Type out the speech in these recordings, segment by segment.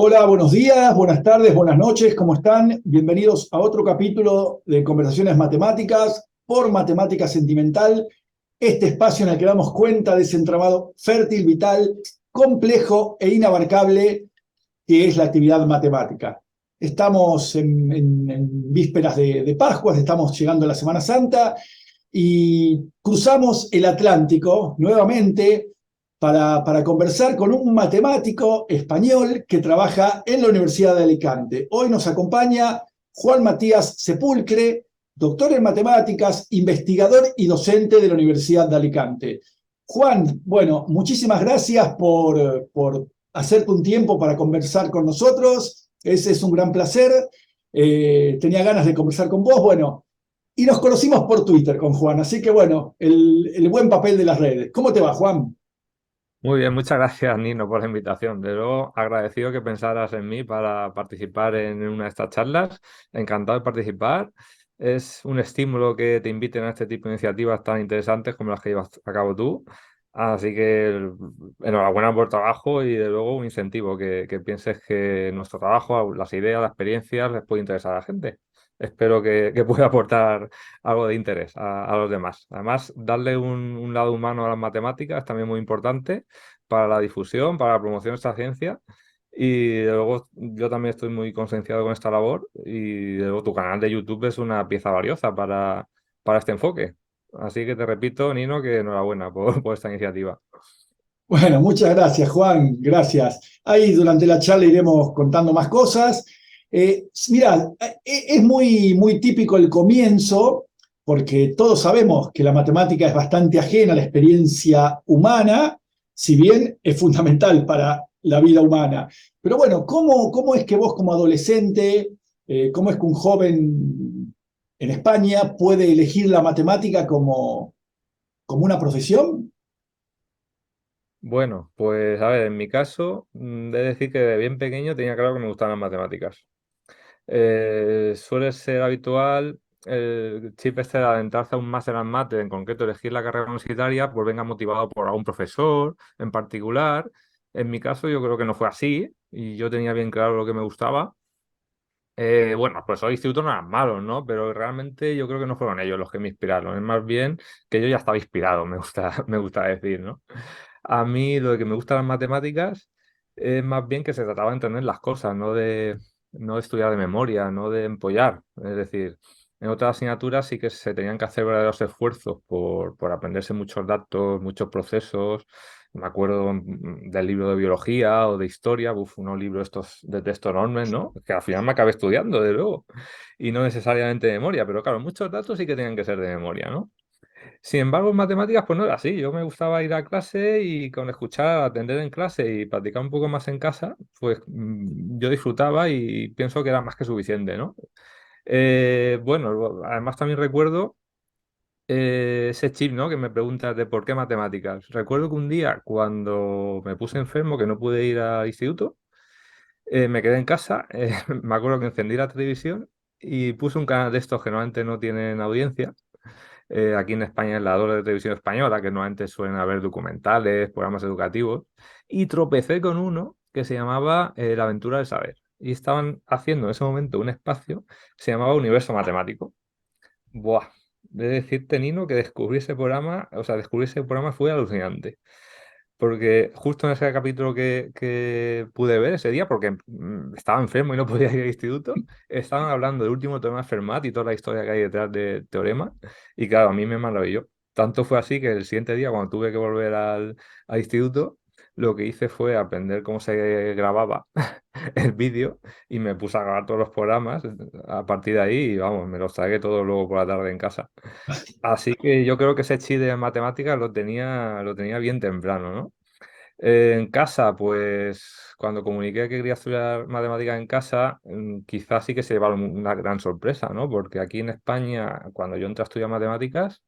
Hola, buenos días, buenas tardes, buenas noches, ¿cómo están? Bienvenidos a otro capítulo de Conversaciones Matemáticas por Matemática Sentimental, este espacio en el que damos cuenta de ese entramado fértil, vital, complejo e inabarcable que es la actividad matemática. Estamos en vísperas de Pascuas, estamos llegando a la Semana Santa y cruzamos el Atlántico nuevamente para conversar con un matemático español que trabaja en la Universidad de Alicante. Hoy nos acompaña Juan Matías Sepulcre, doctor en matemáticas, investigador y docente de la Universidad de Alicante. Juan, bueno, muchísimas gracias por hacerte un tiempo para conversar con nosotros. Ese es un gran placer. Tenía ganas de conversar con vos. Bueno, y nos conocimos por Twitter con Juan, así que bueno, el buen papel de las redes. ¿Cómo te va, Juan? Muy bien, muchas gracias Nino por la invitación. De luego, agradecido que pensaras en mí para participar en una de estas charlas. Encantado de participar. Es un estímulo que te inviten a este tipo de iniciativas tan interesantes como las que llevas a cabo tú. Así que enhorabuena por el trabajo y de luego un incentivo que pienses que nuestro trabajo, las ideas, las experiencias les puede interesar a la gente. Espero que pueda aportar algo de interés a los demás. Además, darle un lado humano a las matemáticas es también muy importante para la difusión, para la promoción de esta ciencia. Y de luego yo también estoy muy concienciado con esta labor y de luego tu canal de YouTube es una pieza valiosa para este enfoque. Así que te repito, Nino, que enhorabuena por esta iniciativa. Bueno, muchas gracias, Juan, gracias. Ahí durante la charla iremos contando más cosas. Mira, es muy típico el comienzo, porque todos sabemos que la matemática es bastante ajena a la experiencia humana, si bien es fundamental para la vida humana. Pero bueno, ¿cómo es que vos como adolescente, cómo es que un joven en España puede elegir la matemática como una profesión? Bueno, pues a ver, en mi caso, de decir que de bien pequeño tenía claro que me gustaban las matemáticas. Suele ser habitual el chip este de adentrarse a un máster en mate, en concreto elegir la carrera universitaria, pues venga motivado por algún profesor en particular. En mi caso yo creo que no fue así y yo tenía bien claro lo que me gustaba. Bueno, los profesores de instituto no eran malos, ¿no? Pero realmente yo creo que no fueron ellos los que me inspiraron. Es más bien que yo ya estaba inspirado, me gusta, me gusta decir, ¿no? A mí lo de que me gustan las matemáticas es más bien que se trataba de entender las cosas, no de estudiar de memoria, no de empollar. Es decir, en otras asignaturas sí que se tenían que hacer verdaderos esfuerzos por aprenderse muchos datos, muchos procesos. Me acuerdo del libro de biología o de historia, unos libros estos de texto enormes, ¿no? Que al final me acabé estudiando, de luego. Y no necesariamente de memoria, pero claro, muchos datos sí que tenían que ser de memoria, ¿no? Sin embargo, en matemáticas, pues no era así. Yo me gustaba ir a clase y con escuchar, atender en clase y practicar un poco más en casa, pues yo disfrutaba y pienso que era más que suficiente, ¿no? Bueno, además también recuerdo ese chip, ¿no? Que me preguntas de por qué matemáticas. Recuerdo que un día, cuando me puse enfermo, que no pude ir al instituto, me quedé en casa, me acuerdo que encendí la televisión y puse un canal de estos que normalmente no tienen audiencia. Aquí en España es la 2 de televisión española, que normalmente suelen haber documentales, programas educativos, y tropecé con uno que se llamaba La aventura del saber. Y estaban haciendo en ese momento un espacio que se llamaba Universo Matemático. Buah, de decirte, Nino, que descubrí ese programa, o sea, descubrir ese programa fue alucinante. Porque justo en ese capítulo que pude ver ese día, porque estaba enfermo y no podía ir al instituto, estaban hablando del último teorema de Fermat y toda la historia que hay detrás del teorema. Y claro, a mí me maravilló. Tanto fue así que el siguiente día, cuando tuve que volver al instituto, lo que hice fue aprender cómo se grababa el vídeo y me puse a grabar todos los programas a partir de ahí y vamos, me los tragué todo luego por la tarde en casa. Así que yo creo que ese chip de matemáticas lo tenía bien temprano, ¿no? En casa, pues cuando comuniqué que quería estudiar matemáticas en casa, quizás sí que se llevaron una gran sorpresa, ¿no? Porque aquí en España, cuando yo entré a estudiar matemáticas,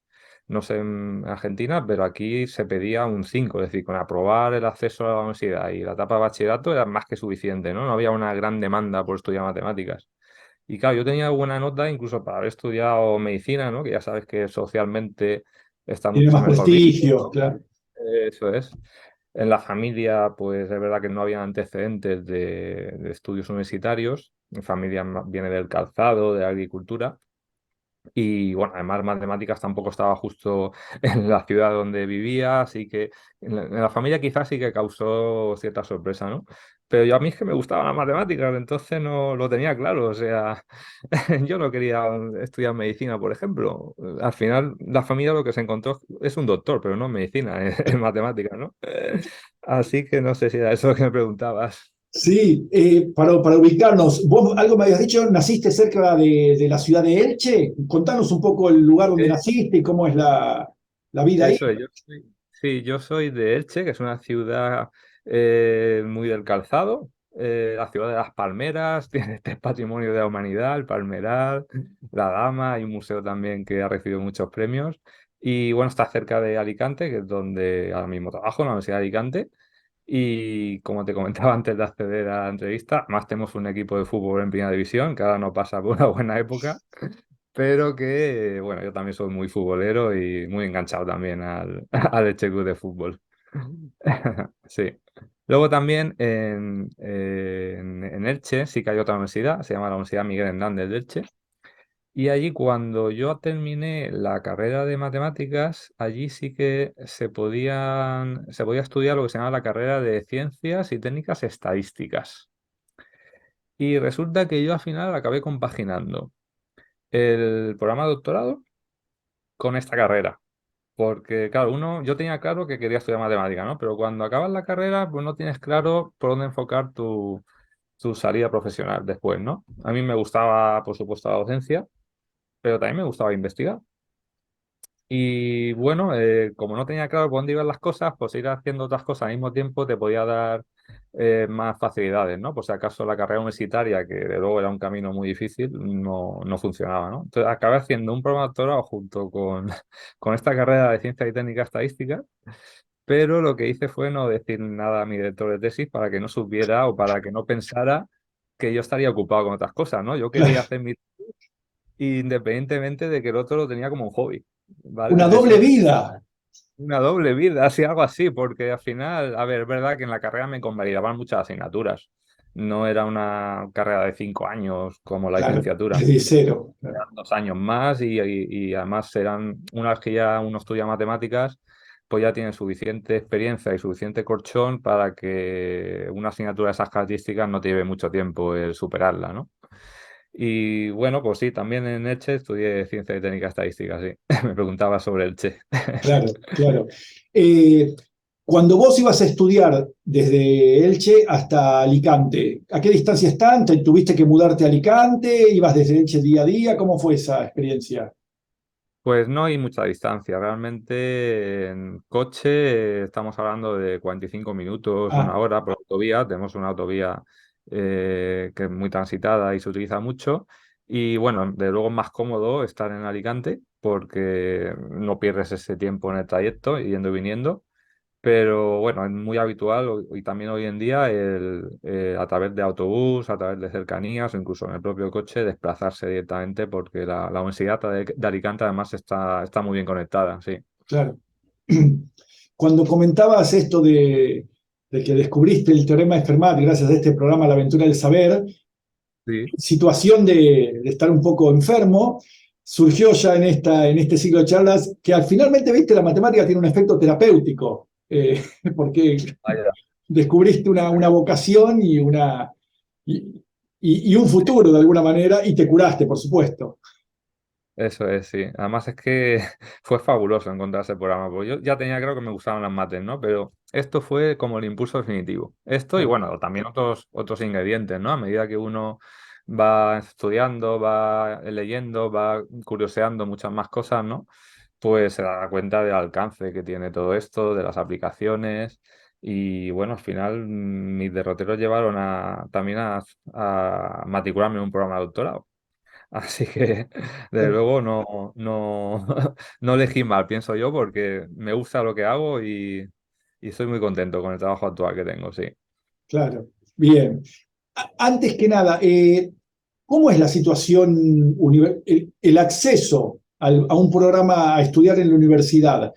no sé en Argentina, pero aquí se pedía un 5, es decir, con aprobar el acceso a la universidad y la etapa de bachillerato era más que suficiente, ¿no? No había una gran demanda por estudiar matemáticas. Y claro, yo tenía buena nota incluso para haber estudiado medicina, ¿no? Que ya sabes que socialmente está Tiene mucho más mejor visto, prestigio, ¿no? claro. Eso es. En la familia, pues es verdad que no había antecedentes de estudios universitarios. Mi familia viene del calzado, de la agricultura. Y bueno, además matemáticas tampoco estaba justo en la ciudad donde vivía, así que en la familia quizás sí que causó cierta sorpresa, ¿no? Pero yo a mí es que me gustaban las matemáticas, entonces no lo tenía claro, o sea, yo no quería estudiar medicina, por ejemplo. Al final la familia lo que se encontró es un doctor, pero no en medicina, en matemáticas, ¿no? Así que no sé si era eso que me preguntabas. Sí, para ubicarnos, vos algo me habías dicho, naciste cerca de la ciudad de Elche. Contanos un poco el lugar donde naciste y cómo es la vida ahí. Eso es, sí, yo soy de Elche, que es una ciudad muy del calzado, la ciudad de las palmeras, tiene este patrimonio de la humanidad, el Palmeral, la Dama, hay un museo también que ha recibido muchos premios. Y bueno, está cerca de Alicante, que es donde ahora mismo trabajo, en la Universidad de Alicante. Y como te comentaba antes de acceder a la entrevista, más tenemos un equipo de fútbol en primera división, que ahora no pasa por una buena época. Pero que, bueno, yo también soy muy futbolero y muy enganchado también al Elche Club de Fútbol. Sí. Luego también en Elche sí que hay otra universidad, se llama la Universidad Miguel Hernández de Elche. Y allí cuando yo terminé la carrera de matemáticas, allí sí que se podía estudiar lo que se llama la carrera de Ciencias y Técnicas Estadísticas. Y resulta que yo al final acabé compaginando el programa de doctorado con esta carrera. Porque, claro, yo tenía claro que quería estudiar matemática, ¿no? Pero cuando acabas la carrera, pues no tienes claro por dónde enfocar tu salida profesional después, ¿no? A mí me gustaba, por supuesto, la docencia, pero también me gustaba investigar. Y bueno, como no tenía claro por dónde iban las cosas, pues ir haciendo otras cosas al mismo tiempo te podía dar más facilidades, ¿no? Por si acaso la carrera universitaria, que de luego era un camino muy difícil, no funcionaba, ¿no? Entonces acabé haciendo un programa de doctorado junto con, con esta carrera de Ciencia y Técnica Estadística, pero lo que hice fue no decir nada a mi director de tesis para que no supiera o para que no pensara que yo estaría ocupado con otras cosas, ¿no? Yo quería hacer mi independientemente de que el otro lo tenía como un hobby, ¿vale? Una De doble hecho, vida. una doble vida, así algo así, porque al final, a ver, es verdad que en la carrera me convalidaban muchas asignaturas. No era una carrera de 5 años como la Claro, licenciatura. desde cero. Eran 2 años más y además una vez que ya uno estudia matemáticas, pues ya tiene suficiente experiencia y suficiente corchón para que una asignatura de esas características no te lleve mucho tiempo el superarla, ¿no? Y bueno, pues sí, también en Elche estudié Ciencia y Técnica Estadística, sí. Me preguntaba sobre Elche. Claro, claro. Eh, Cuando vos ibas a estudiar desde Elche hasta Alicante, ¿a qué distancia están? ¿Tuviste que mudarte a Alicante? ¿Ibas desde Elche día a día? ¿Cómo fue esa experiencia? Pues no hay mucha distancia, realmente en coche estamos hablando de 45 minutos, una Ah, hora por autovía, tenemos una autovía que es muy transitada y se utiliza mucho y bueno, de luego es más cómodo estar en Alicante porque no pierdes ese tiempo en el trayecto yendo y viniendo. Pero bueno, es muy habitual y también hoy en día a través de autobús, a través de cercanías o incluso en el propio coche desplazarse directamente porque la Universidad de Alicante además está muy bien conectada, sí. claro. Cuando comentabas esto de que descubriste el teorema de Fermat gracias a este programa La aventura del saber, Sí. situación de estar un poco enfermo, surgió ya en este ciclo de charlas que al finalmente, viste, la matemática tiene un efecto terapéutico, porque Vaya. descubriste una vocación y, y un futuro de alguna manera y te curaste, por supuesto. Eso es, sí. Además es que fue fabuloso encontrar ese programa, porque yo ya tenía claro que me gustaban las mates, ¿no? Pero esto fue como el impulso definitivo. Esto y bueno, también otros ingredientes, ¿no? A medida que uno va estudiando, va leyendo, va curioseando muchas más cosas, ¿no? Pues se da cuenta del alcance que tiene todo esto, de las aplicaciones. Y bueno, al final mis derroteros llevaron también a matricularme en un programa de doctorado. Así que, desde luego, no elegí mal, pienso yo, porque me gusta lo que hago y estoy muy contento con el trabajo actual que tengo, sí. Claro, bien. Antes que nada, ¿cómo es la situación, el acceso a un programa a estudiar en la universidad?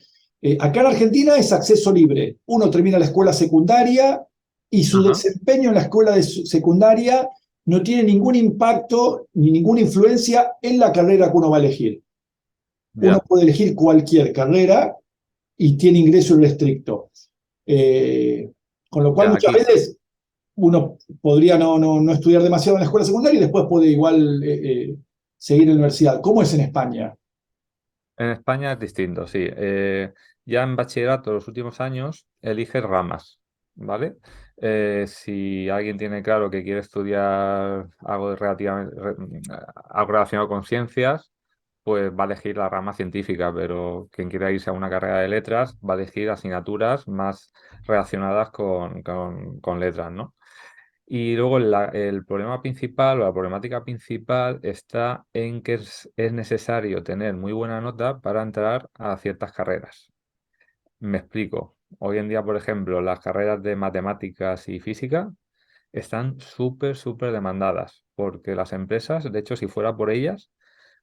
Acá en Argentina es acceso libre. Uno termina la escuela secundaria y su Ajá, desempeño en la escuela secundaria no tiene ningún impacto ni ninguna influencia en la carrera que uno va a elegir. Uno ya. puede elegir cualquier carrera y tiene ingreso irrestricto. Eh, con lo cual Ya, muchas aquí veces uno podría no estudiar demasiado en la escuela secundaria y después puede igual seguir en la universidad. ¿Cómo es en España? en España es distinto, sí. Ya en bachillerato, los últimos años, eliges ramas, ¿vale? Si alguien tiene claro que quiere estudiar algo algo relacionado con ciencias, pues va a elegir la rama científica, pero quien quiera irse a una carrera de letras va a elegir asignaturas más relacionadas con letras, ¿no? Y luego el problema principal o la problemática principal está en que es necesario tener muy buena nota para entrar a ciertas carreras. Me explico. Hoy en día, por ejemplo, las carreras de matemáticas y física están súper, súper demandadas, porque las empresas, de hecho, si fuera por ellas,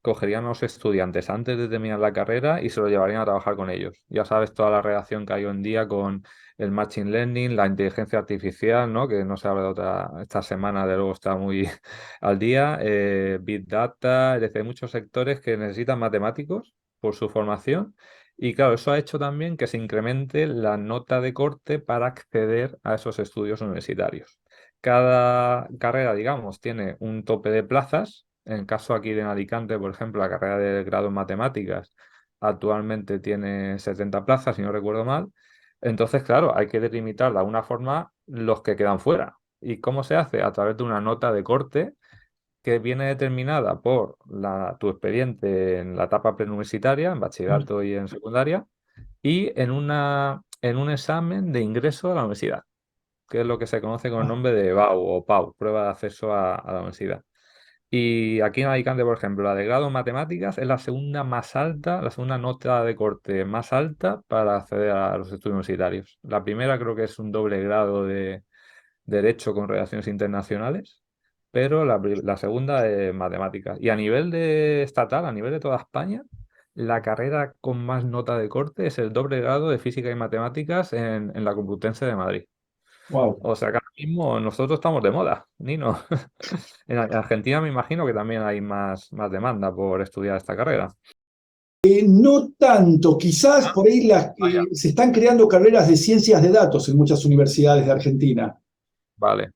cogerían a los estudiantes antes de terminar la carrera y se lo llevarían a trabajar con ellos. Ya sabes toda la relación que hay hoy en día con el machine learning, la inteligencia artificial, ¿no? Que no se habla de otra, esta semana de luego está muy al día, Big Data, es decir, hay muchos sectores que necesitan matemáticos por su formación. Y claro, eso ha hecho también que se incremente la nota de corte para acceder a esos estudios universitarios. Cada carrera, digamos, tiene un tope de plazas. En caso aquí de en Alicante, por ejemplo, la carrera de grado en matemáticas actualmente tiene 70 plazas, si no recuerdo mal. Entonces, claro, hay que delimitar de alguna forma los que quedan fuera. ¿Y cómo se hace? A través de una nota de corte que viene determinada por tu expediente en la etapa preuniversitaria, en bachillerato y en secundaria, y en un examen de ingreso a la universidad, que es lo que se conoce con el nombre de BAU o PAU, prueba de acceso a la universidad. Y aquí en Alicante, por ejemplo, la de grado en matemáticas es la segunda más alta, la segunda nota de corte más alta para acceder a los estudios universitarios. La primera creo que es un doble grado de Derecho con Relaciones Internacionales, pero la segunda es matemáticas. Y a nivel de estatal, a nivel de toda España, la carrera con más nota de corte es el doble grado de Física y Matemáticas en la Complutense de Madrid. Wow. O sea que ahora mismo nosotros estamos de moda, Nino. En Argentina me imagino que también hay más demanda por estudiar esta carrera. No tanto, quizás Ah, por ahí vaya. se están creando carreras de ciencias de datos en muchas universidades de Argentina Vale,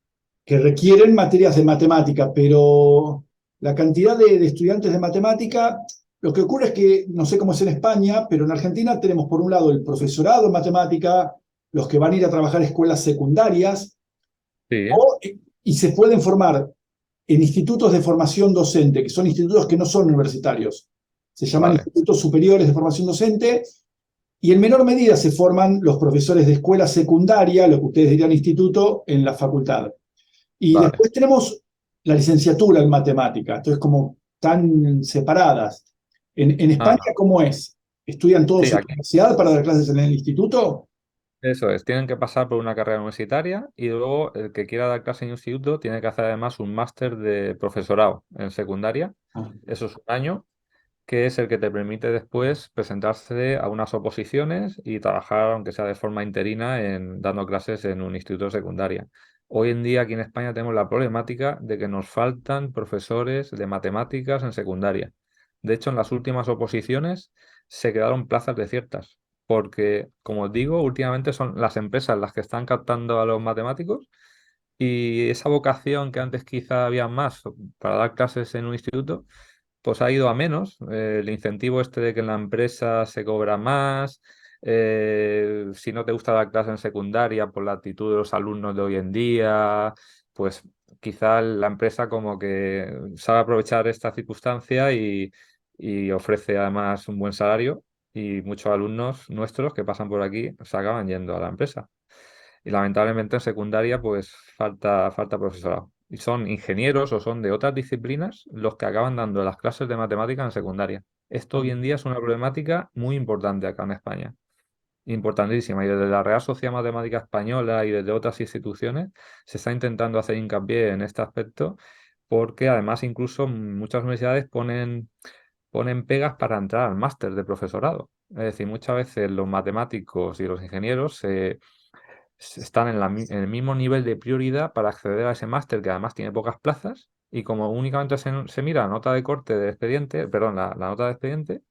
que requieren materias de matemática, pero la cantidad de estudiantes de matemática, lo que ocurre es que, no sé cómo es en España, pero en Argentina tenemos por un lado el profesorado en matemática, los que van a ir a trabajar a escuelas secundarias, sí, o, y se pueden formar en institutos de formación docente, que son institutos que no son universitarios. Se llaman vale. institutos superiores de formación docente, y en menor medida se forman los profesores de escuela secundaria, lo que ustedes dirían instituto, en la facultad. Y Vale. después tenemos la licenciatura en matemática, entonces como tan separadas. En España, Ajá. ¿cómo es? ¿Estudian todos Sí, en la aquí universidad para dar clases en el instituto? eso es. Tienen que pasar por una carrera universitaria y luego el que quiera dar clase en un instituto tiene que hacer además un máster de profesorado en secundaria. Ah, Eso es un año, que es el que te permite después presentarse a unas oposiciones y trabajar, aunque sea de forma interina, en dando clases en un instituto de secundaria. Hoy en día aquí en España tenemos la problemática de que nos faltan profesores de matemáticas en secundaria. De hecho, en las últimas oposiciones se quedaron plazas desiertas, porque, como os digo, últimamente son las empresas las que están captando a los matemáticos y esa vocación que antes quizá había más para dar clases en un instituto pues ha ido a menos. El incentivo este de que en la empresa se cobra más, si no te gusta dar clase en secundaria por la actitud de los alumnos de hoy en día, pues quizá la empresa como que sabe aprovechar esta circunstancia y ofrece además un buen salario y muchos alumnos nuestros que pasan por aquí se acaban yendo a la empresa. Y lamentablemente en secundaria pues falta profesorado. Y son ingenieros o son de otras disciplinas los que acaban dando las clases de matemática en secundaria. Esto ah. hoy en día es una problemática muy importante acá en España. Importantísima. Y desde la Real Sociedad Matemática Española y desde otras instituciones se está intentando hacer hincapié en este aspecto porque además incluso muchas universidades ponen ponen pegas para entrar al máster de profesorado. Es decir, muchas veces los matemáticos y los ingenieros están en el mismo nivel de prioridad para acceder a ese máster que además tiene pocas plazas y como únicamente se mira la nota de corte de expediente, perdón, la nota de expediente,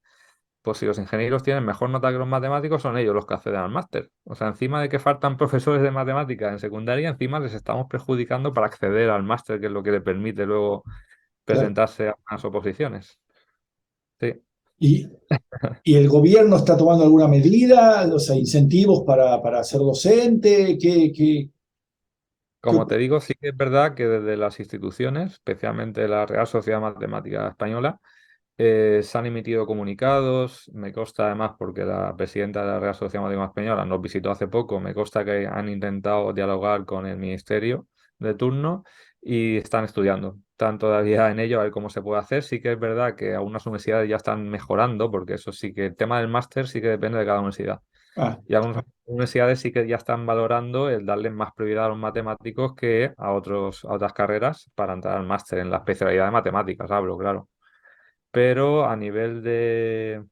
pues si los ingenieros tienen mejor nota que los matemáticos, son ellos los que acceden al máster. O sea, encima de que faltan profesores de matemáticas en secundaria, encima les estamos perjudicando para acceder al máster, que es lo que le permite luego claro. presentarse a unas oposiciones. Sí. Y, y el gobierno está tomando alguna medida, o sea, incentivos para ser docente, ¿qué Como te digo, sí que es verdad que desde las instituciones, especialmente la Real Sociedad Matemática Española, se han emitido comunicados, me consta además porque la presidenta de la Real Sociedad Matemática Española nos visitó hace poco, me consta que han intentado dialogar con el ministerio de turno y están estudiando. Están todavía en ello a ver cómo se puede hacer. Sí que es verdad que algunas universidades ya están mejorando, porque eso sí que el tema del máster sí que depende de cada universidad. ah, Y algunas universidades sí que ya están valorando el darle más prioridad a los matemáticos que a otras carreras para entrar al máster en la especialidad de matemáticas, hablo, claro. Pero a nivel de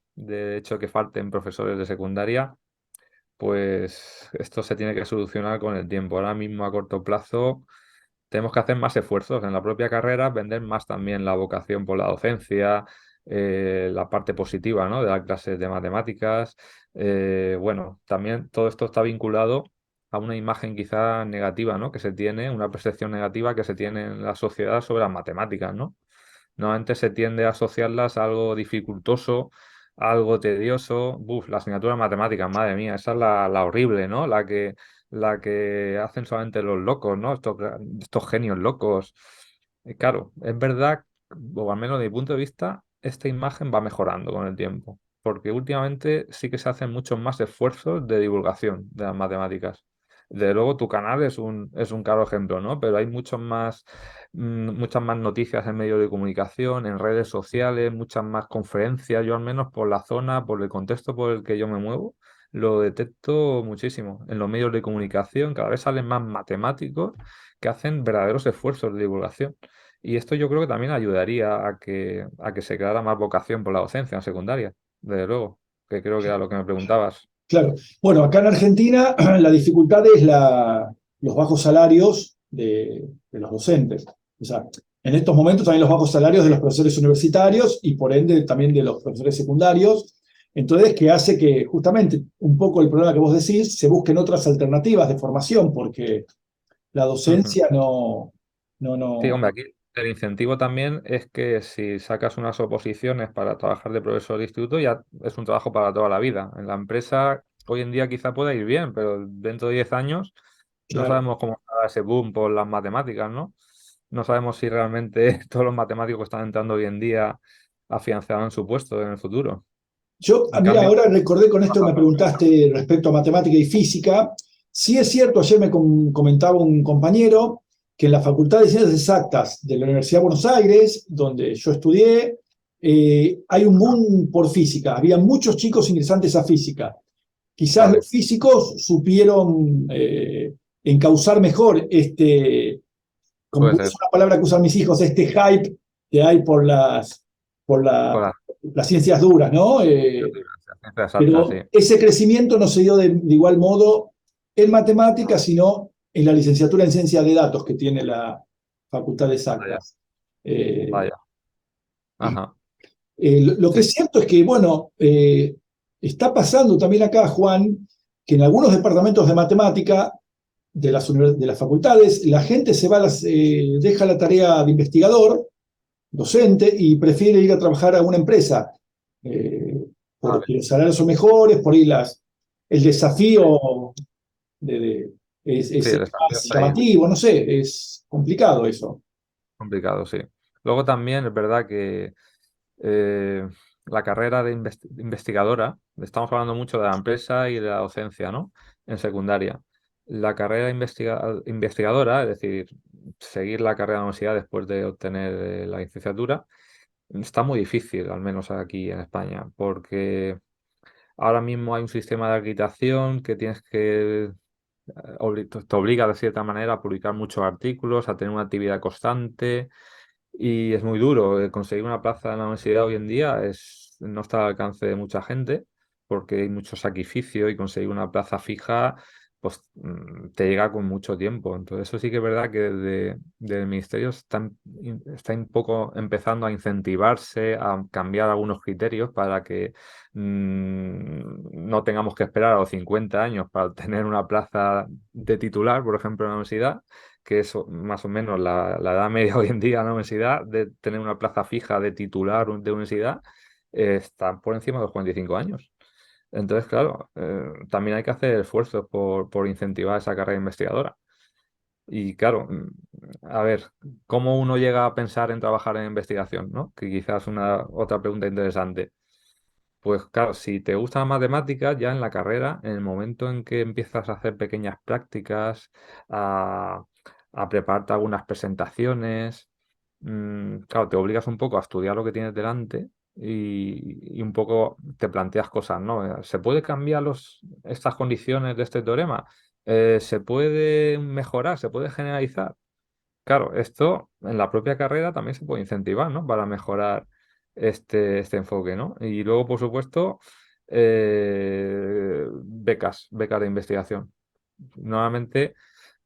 hecho que falten profesores de secundaria, pues esto se tiene que solucionar con el tiempo. Ahora mismo a corto plazo tenemos que hacer más esfuerzos en la propia carrera, vender más también la vocación por la docencia, la parte positiva, ¿no? De las clases de matemáticas. Bueno, también todo esto está vinculado a una imagen quizá negativa, ¿no? Que se tiene, una percepción negativa que se tiene en la sociedad sobre las matemáticas, ¿no? Normalmente se tiende a asociarlas a algo dificultoso, a algo tedioso. Buf, la asignatura de matemáticas, madre mía, esa es la horrible, ¿no? La que hacen solamente los locos, ¿no? Estos genios locos. Claro, es verdad, o al menos desde mi punto de vista, esta imagen va mejorando con el tiempo, porque últimamente sí que se hacen muchos más esfuerzos de divulgación de las matemáticas. Desde luego tu canal es un claro ejemplo, ¿no? Pero hay muchas más noticias en medios de comunicación, en redes sociales, muchas más conferencias. Yo al menos por la zona, por el contexto por el que yo me muevo, lo detecto muchísimo. En los medios de comunicación cada vez salen más matemáticos que hacen verdaderos esfuerzos de divulgación. Y esto yo creo que también ayudaría a que se creara más vocación por la docencia en secundaria, desde luego, que creo que era lo que me preguntabas. claro. Bueno, acá en Argentina la dificultad es los bajos salarios de los docentes. O sea, en estos momentos también los bajos salarios de los profesores universitarios y por ende también de los profesores secundarios. Entonces, que hace que justamente un poco el problema que vos decís, se busquen otras alternativas de formación, porque la Ujú. docencia no, no, Sí, no, hombre, aquí el incentivo también es que si sacas unas oposiciones para trabajar de profesor de instituto, ya es un trabajo para toda la vida. En la empresa hoy en día quizá pueda ir bien, pero dentro de 10 años no claro. sabemos cómo estará ese boom por las matemáticas, ¿no? No sabemos si realmente todos los matemáticos que están entrando hoy en día afianzarán su puesto en el futuro. Yo, En mira, cambio, ahora recordé con esto que me preguntaste respecto a matemática y física. Sí es cierto, ayer me comentaba un compañero que en la Facultad de Ciencias Exactas de la Universidad de Buenos Aires, donde yo estudié, hay un boom por física. Había muchos chicos ingresantes a física. Quizás vale, los físicos supieron encauzar mejor como puede es ser. una palabra que usan mis hijos, este hype que hay por Por la- las las ciencias duras, ¿no? ciencias exactas, sí. Pero ese crecimiento no se dio de igual modo en matemáticas, sino en la licenciatura en ciencias de datos que tiene la Facultad de Vaya, Exactas. Eh, vaya. y Ajá. lo que Sí, es cierto es que, bueno, está pasando también acá, Juan, que en algunos departamentos de matemática de las facultades, la gente se va deja la tarea de investigador, docente, y prefiere ir a trabajar a una empresa, eh, vale. porque los salarios son mejores, por ahí el desafío Sí, es el desafío más está ahí. llamativo, no sé, es complicado eso. Complicado, sí. Luego también es verdad que eh, la carrera de investigadora, estamos hablando mucho de la empresa y de la docencia, ¿no? En secundaria. La carrera investigadora, es decir, seguir la carrera de la universidad después de obtener la licenciatura, está muy difícil, al menos aquí en España, porque ahora mismo hay un sistema de acreditación que tienes que te obliga de cierta manera a publicar muchos artículos, a tener una actividad constante y es muy duro. Conseguir una plaza en la universidad hoy en día no está al alcance de mucha gente porque hay mucho sacrificio y conseguir una plaza fija pues te llega con mucho tiempo. Entonces eso sí que es verdad que desde el ministerio está un poco empezando a incentivarse, a cambiar algunos criterios para que no tengamos que esperar a los 50 años para tener una plaza de titular, por ejemplo, en la universidad, que es más o menos la edad media hoy en día en la universidad, de tener una plaza fija de titular de universidad, está por encima de los 45 años. Entonces, claro, también hay que hacer esfuerzos por incentivar esa carrera investigadora. Y claro, a ver, ¿cómo uno llega a pensar en trabajar en investigación, ¿no? Que quizás una otra pregunta interesante. Pues claro, si te gustan las matemáticas, ya en la carrera, en el momento en que empiezas a hacer pequeñas prácticas, a, a prepararte algunas presentaciones, claro, te obligas un poco a estudiar lo que tienes delante y un poco te planteas cosas, ¿no? ¿Se puede cambiar estas condiciones de este teorema? ¿Se puede mejorar? ¿Se puede generalizar? Claro, esto en la propia carrera también se puede incentivar, ¿no? Para mejorar este enfoque, ¿no? Y luego, por supuesto, becas de investigación. Normalmente,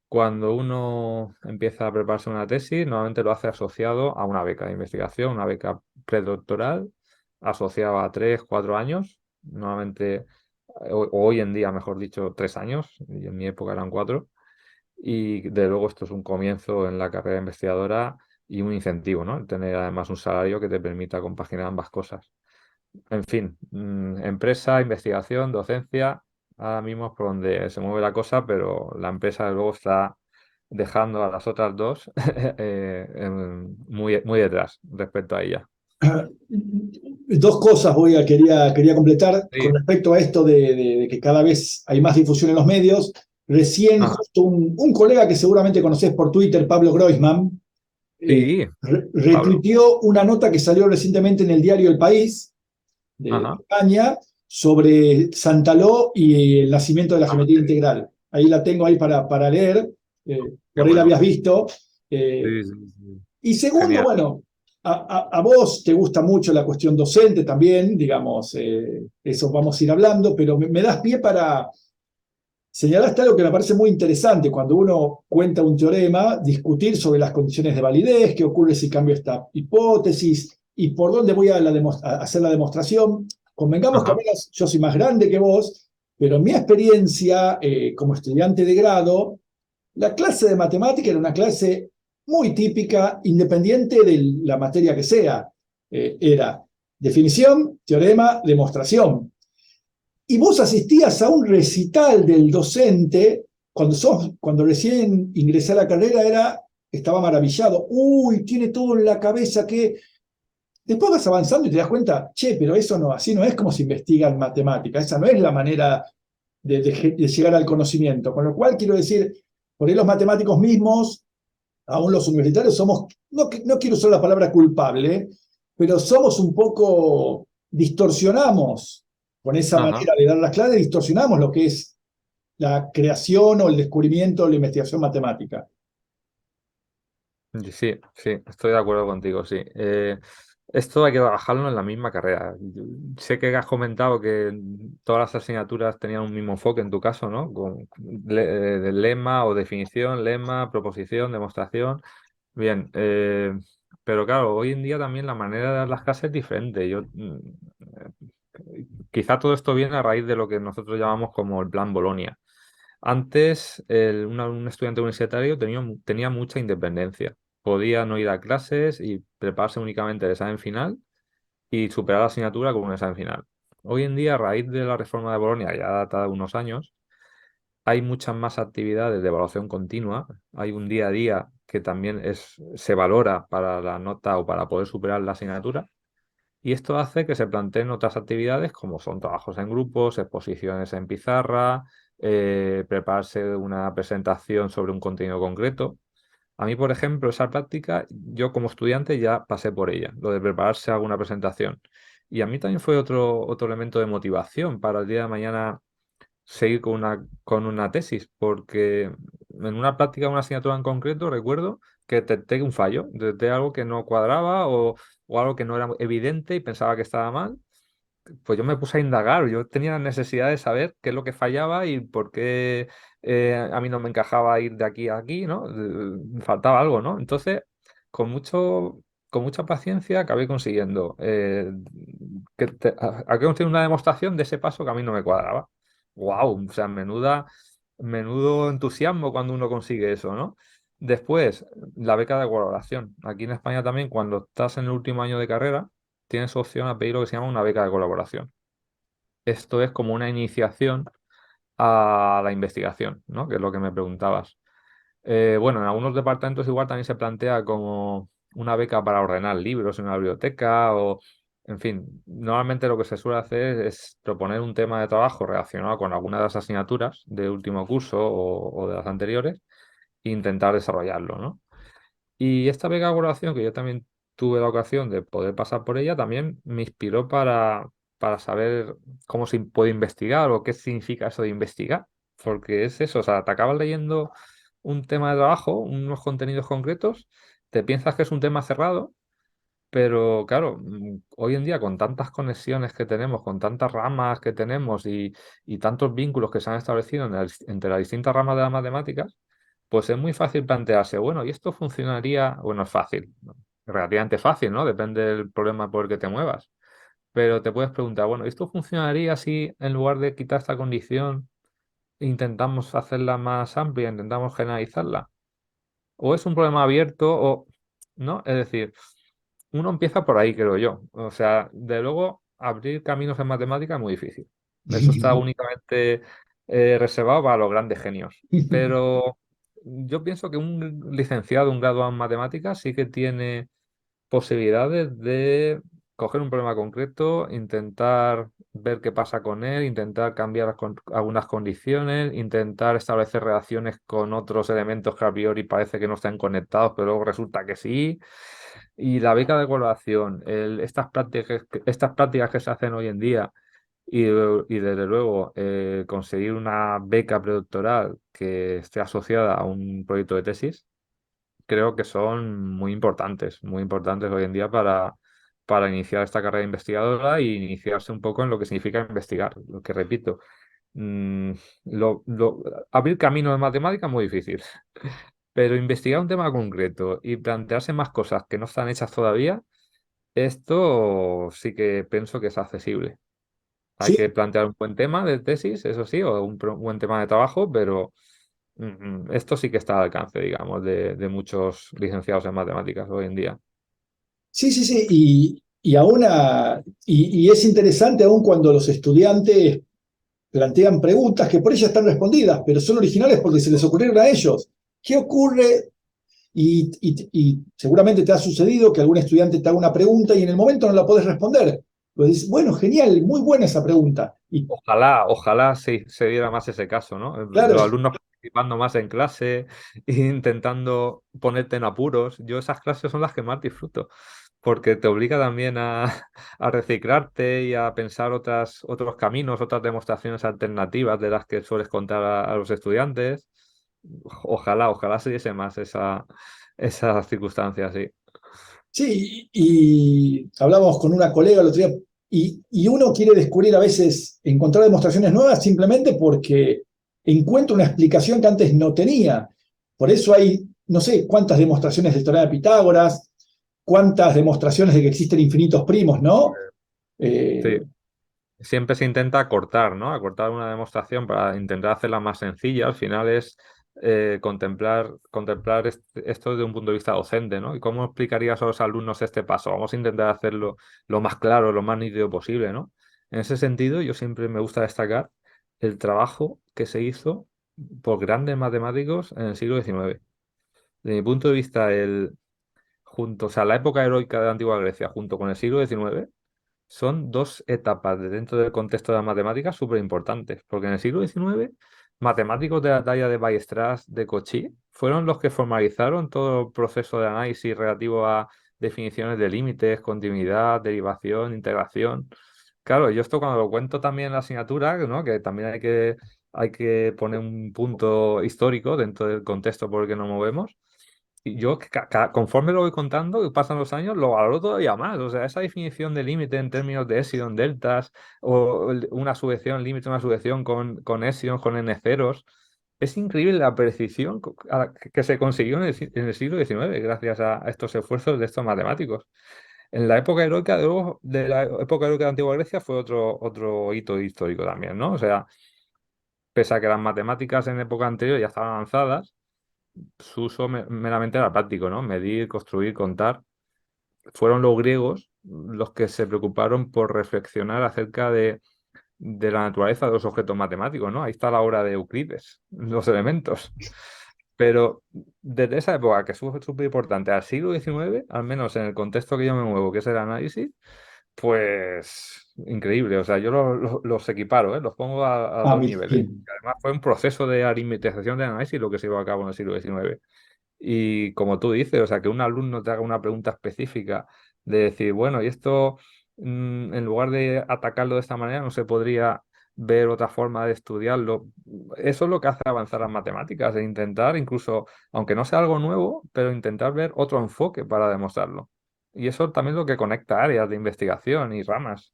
cuando uno empieza a prepararse una tesis, normalmente lo hace asociado a una beca de investigación, una beca predoctoral, asociada a 3, 4 años. Normalmente, o hoy en día, mejor dicho, 3 años, y en mi época eran 4. Y de luego esto es un comienzo en la carrera investigadora y un incentivo, ¿no? Tener además un salario que te permita compaginar ambas cosas. En fin, empresa, investigación, docencia, ahora mismo es por donde se mueve la cosa, pero la empresa de luego está dejando a las otras dos muy, muy detrás respecto a ella. Dos cosas quería completar con Sí, respecto a esto de que cada vez hay más difusión en los medios. Recién, ajá, justo un colega que seguramente conocés por Twitter, Pablo Groisman, sí, Pablo. retuiteó una nota que salió recientemente en el diario El País de Ajá, España sobre Santaló y el nacimiento de la geometría integral. Ahí la tengo ahí para leer, qué por ahí la bueno. habías visto. Eh, Sí, sí, sí. y segundo, Genial. bueno, a vos te gusta mucho la cuestión docente también, digamos, eso vamos a ir hablando, pero me das pie para señalaste algo que me parece muy interesante cuando uno cuenta un teorema, discutir sobre las condiciones de validez, qué ocurre si cambio esta hipótesis y por dónde voy a hacer la demostración. Convengamos que al Ajá, menos yo soy más grande que vos, pero en mi experiencia como estudiante de grado, la clase de matemática era una clase muy típica, independiente de la materia que sea. Era definición, teorema, demostración. Y vos asistías a un recital del docente, cuando recién ingresé a la carrera, estaba maravillado. Uy, tiene todo en la cabeza que... Después vas avanzando y te das cuenta, che, pero eso no, así no es como se investiga en matemática, esa no es la manera de llegar al conocimiento. Con lo cual, quiero decir, por ahí los matemáticos mismos, aún los universitarios, somos, no quiero usar la palabra culpable, pero somos un poco, distorsionamos con esa ajá. manera de dar las clases, distorsionamos lo que es la creación o el descubrimiento o la investigación matemática. Sí, sí, estoy de acuerdo contigo, sí. Esto hay que trabajarlo en la misma carrera. Sé que has comentado que todas las asignaturas tenían un mismo enfoque en tu caso, ¿no? De lema o definición, lema, proposición, demostración. Bien, pero claro, hoy en día también la manera de dar las clases es diferente. Quizá todo esto viene a raíz de lo que nosotros llamamos como el Plan Bolonia. Antes, un estudiante universitario tenía mucha independencia. Podía no ir a clases y prepararse únicamente el examen final y superar la asignatura con un examen final. Hoy en día, a raíz de la reforma de Bolonia, ya data de unos años, hay muchas más actividades de evaluación continua. Hay un día a día que también se valora para la nota o para poder superar la asignatura. Y esto hace que se planteen otras actividades como son trabajos en grupos, exposiciones en pizarra, prepararse una presentación sobre un contenido concreto. A mí, por ejemplo, esa práctica, yo como estudiante ya pasé por ella, lo de prepararse alguna presentación. Y a mí también fue otro elemento de motivación para el día de mañana seguir con una tesis, porque en una práctica, una asignatura en concreto, recuerdo que detecté un fallo, detecté algo que no cuadraba o algo que no era evidente y pensaba que estaba mal. Pues yo me puse a indagar, yo tenía la necesidad de saber qué es lo que fallaba y por qué a mí no me encajaba ir de aquí a aquí, ¿no? Me faltaba algo, ¿no? Entonces, con mucho, con mucha paciencia acabé consiguiendo acabé consiguiendo una demostración de ese paso que a mí no me cuadraba. ¡Wow! O sea, menudo entusiasmo cuando uno consigue eso, ¿no? Después, la beca de colaboración. Aquí en España también, cuando estás en el último año de carrera, tienes opción a pedir lo que se llama una beca de colaboración. Esto es como una iniciación a la investigación, ¿no? Que es lo que me preguntabas. Bueno, en algunos departamentos igual también se plantea como una beca para ordenar libros en una biblioteca o, en fin, normalmente lo que se suele hacer es proponer un tema de trabajo relacionado con alguna de las asignaturas de último curso o de las anteriores e intentar desarrollarlo, ¿no? Y esta beca de colaboración, que yo también tuve la ocasión de poder pasar por ella, también me inspiró para saber cómo se puede investigar o qué significa eso de investigar. Porque es eso, o sea, te acabas leyendo un tema de trabajo, unos contenidos concretos, te piensas que es un tema cerrado, pero claro, hoy en día con tantas conexiones que tenemos, con tantas ramas que tenemos y tantos vínculos que se han establecido entre las distintas ramas de las matemáticas, pues es muy fácil plantearse, bueno, ¿y esto funcionaría? Bueno, es fácil, ¿no? Relativamente fácil, ¿no? Depende del problema por el que te muevas. Pero te puedes preguntar, bueno, ¿esto funcionaría si en lugar de quitar esta condición intentamos hacerla más amplia, intentamos generalizarla? ¿O es un problema abierto o no? Es decir, uno empieza por ahí, creo yo. O sea, de luego abrir caminos en matemática es muy difícil. Eso está únicamente reservado para los grandes genios. Pero yo pienso que un licenciado, un graduado en matemáticas sí que tiene posibilidades de coger un problema concreto, intentar ver qué pasa con él, intentar cambiar algunas condiciones, intentar establecer relaciones con otros elementos que a priori parece que no están conectados, pero luego resulta que sí. Y la beca de colaboración, estas prácticas que se hacen hoy en día y desde luego conseguir una beca predoctoral que esté asociada a un proyecto de tesis creo que son muy importantes hoy en día para iniciar esta carrera investigadora y iniciarse un poco en lo que significa investigar. Lo que repito, mm, abrir camino en matemática es muy difícil, pero investigar un tema concreto y plantearse más cosas que no están hechas todavía, esto sí que pienso que es accesible. Hay Sí, que plantear un buen tema de tesis, eso sí, o un buen tema de trabajo, pero esto sí que está al alcance, digamos, de muchos licenciados en matemáticas hoy en día. sí, sí, sí. Y es interesante aún cuando los estudiantes plantean preguntas que por ellas están respondidas, pero son originales porque se les ocurrieron a ellos. ¿Qué ocurre? Y seguramente te ha sucedido que algún estudiante te haga una pregunta y en el momento no la podés responder. Pues dices, bueno, genial, muy buena esa pregunta. Y Ojalá sí, se diera más ese caso, ¿no? claro, Los alumnos participando más en clase, intentando ponerte en apuros. Yo esas clases son las que más disfruto, porque te obliga también a reciclarte y a pensar otros caminos, otras demostraciones alternativas de las que sueles contar a los estudiantes. Ojalá se diese más esas circunstancias, sí. sí, y hablábamos con una colega el otro día, y uno quiere descubrir a veces, encontrar demostraciones nuevas simplemente porque encuentra una explicación que antes no tenía. Por eso hay, no sé, cuántas demostraciones del teorema de Pitágoras, cuántas demostraciones de que existen infinitos primos, ¿no? Sí. Eh, Siempre se intenta acortar, ¿no? Acortar una demostración para intentar hacerla más sencilla. Al final es contemplar esto desde un punto de vista docente, ¿no? ¿Y cómo explicarías a los alumnos este paso? Vamos a intentar hacerlo lo más claro, lo más nítido posible, ¿no? En ese sentido, yo siempre me gusta destacar el trabajo que se hizo por grandes matemáticos en el siglo XIX. Desde mi punto de vista, o sea, la época heroica de la antigua Grecia junto con el siglo XIX son dos etapas dentro del contexto de las matemáticas súper importantes, porque en el siglo XIX, matemáticos de la talla de Weierstrass, de Cauchy, fueron los que formalizaron todo el proceso de análisis relativo a definiciones de límites, continuidad, derivación, integración. Claro, yo esto cuando lo cuento también en la asignatura, ¿no? Que también hay que hay que poner un punto histórico dentro del contexto por el que nos movemos. Y yo, conforme lo voy contando y pasan los años, lo valoro todavía más. O sea, esa definición de límite en términos de epsilon deltas o una sujeción, límite, una sujeción con epsilon, con n ceros, es increíble la precisión que se consiguió en el siglo XIX gracias a estos esfuerzos de estos matemáticos. En la época heroica, de la época heroica de Antigua Grecia fue otro hito histórico también, ¿no? O sea, pese a que las matemáticas en época anterior ya estaban avanzadas, su uso meramente era práctico, ¿no? Medir, construir, contar. Fueron los griegos los que se preocuparon por reflexionar acerca de la naturaleza de los objetos matemáticos, ¿no? Ahí está la obra de Euclides, los elementos. Pero desde esa época, que es súper importante, al siglo XIX, al menos en el contexto que yo me muevo, que es el análisis, pues increíble. O sea, yo los equiparo, ¿eh? Los pongo a Ah, dos niveles. sí. Además, fue un proceso de aritmetización de análisis lo que se llevó a cabo en el siglo XIX. Y como tú dices, o sea, que un alumno te haga una pregunta específica de decir, bueno, y esto, en lugar de atacarlo de esta manera, no se podría ver otra forma de estudiarlo. Eso es lo que hace avanzar las matemáticas, e intentar, incluso, aunque no sea algo nuevo, pero intentar ver otro enfoque para demostrarlo. Y eso también es lo que conecta áreas de investigación y ramas.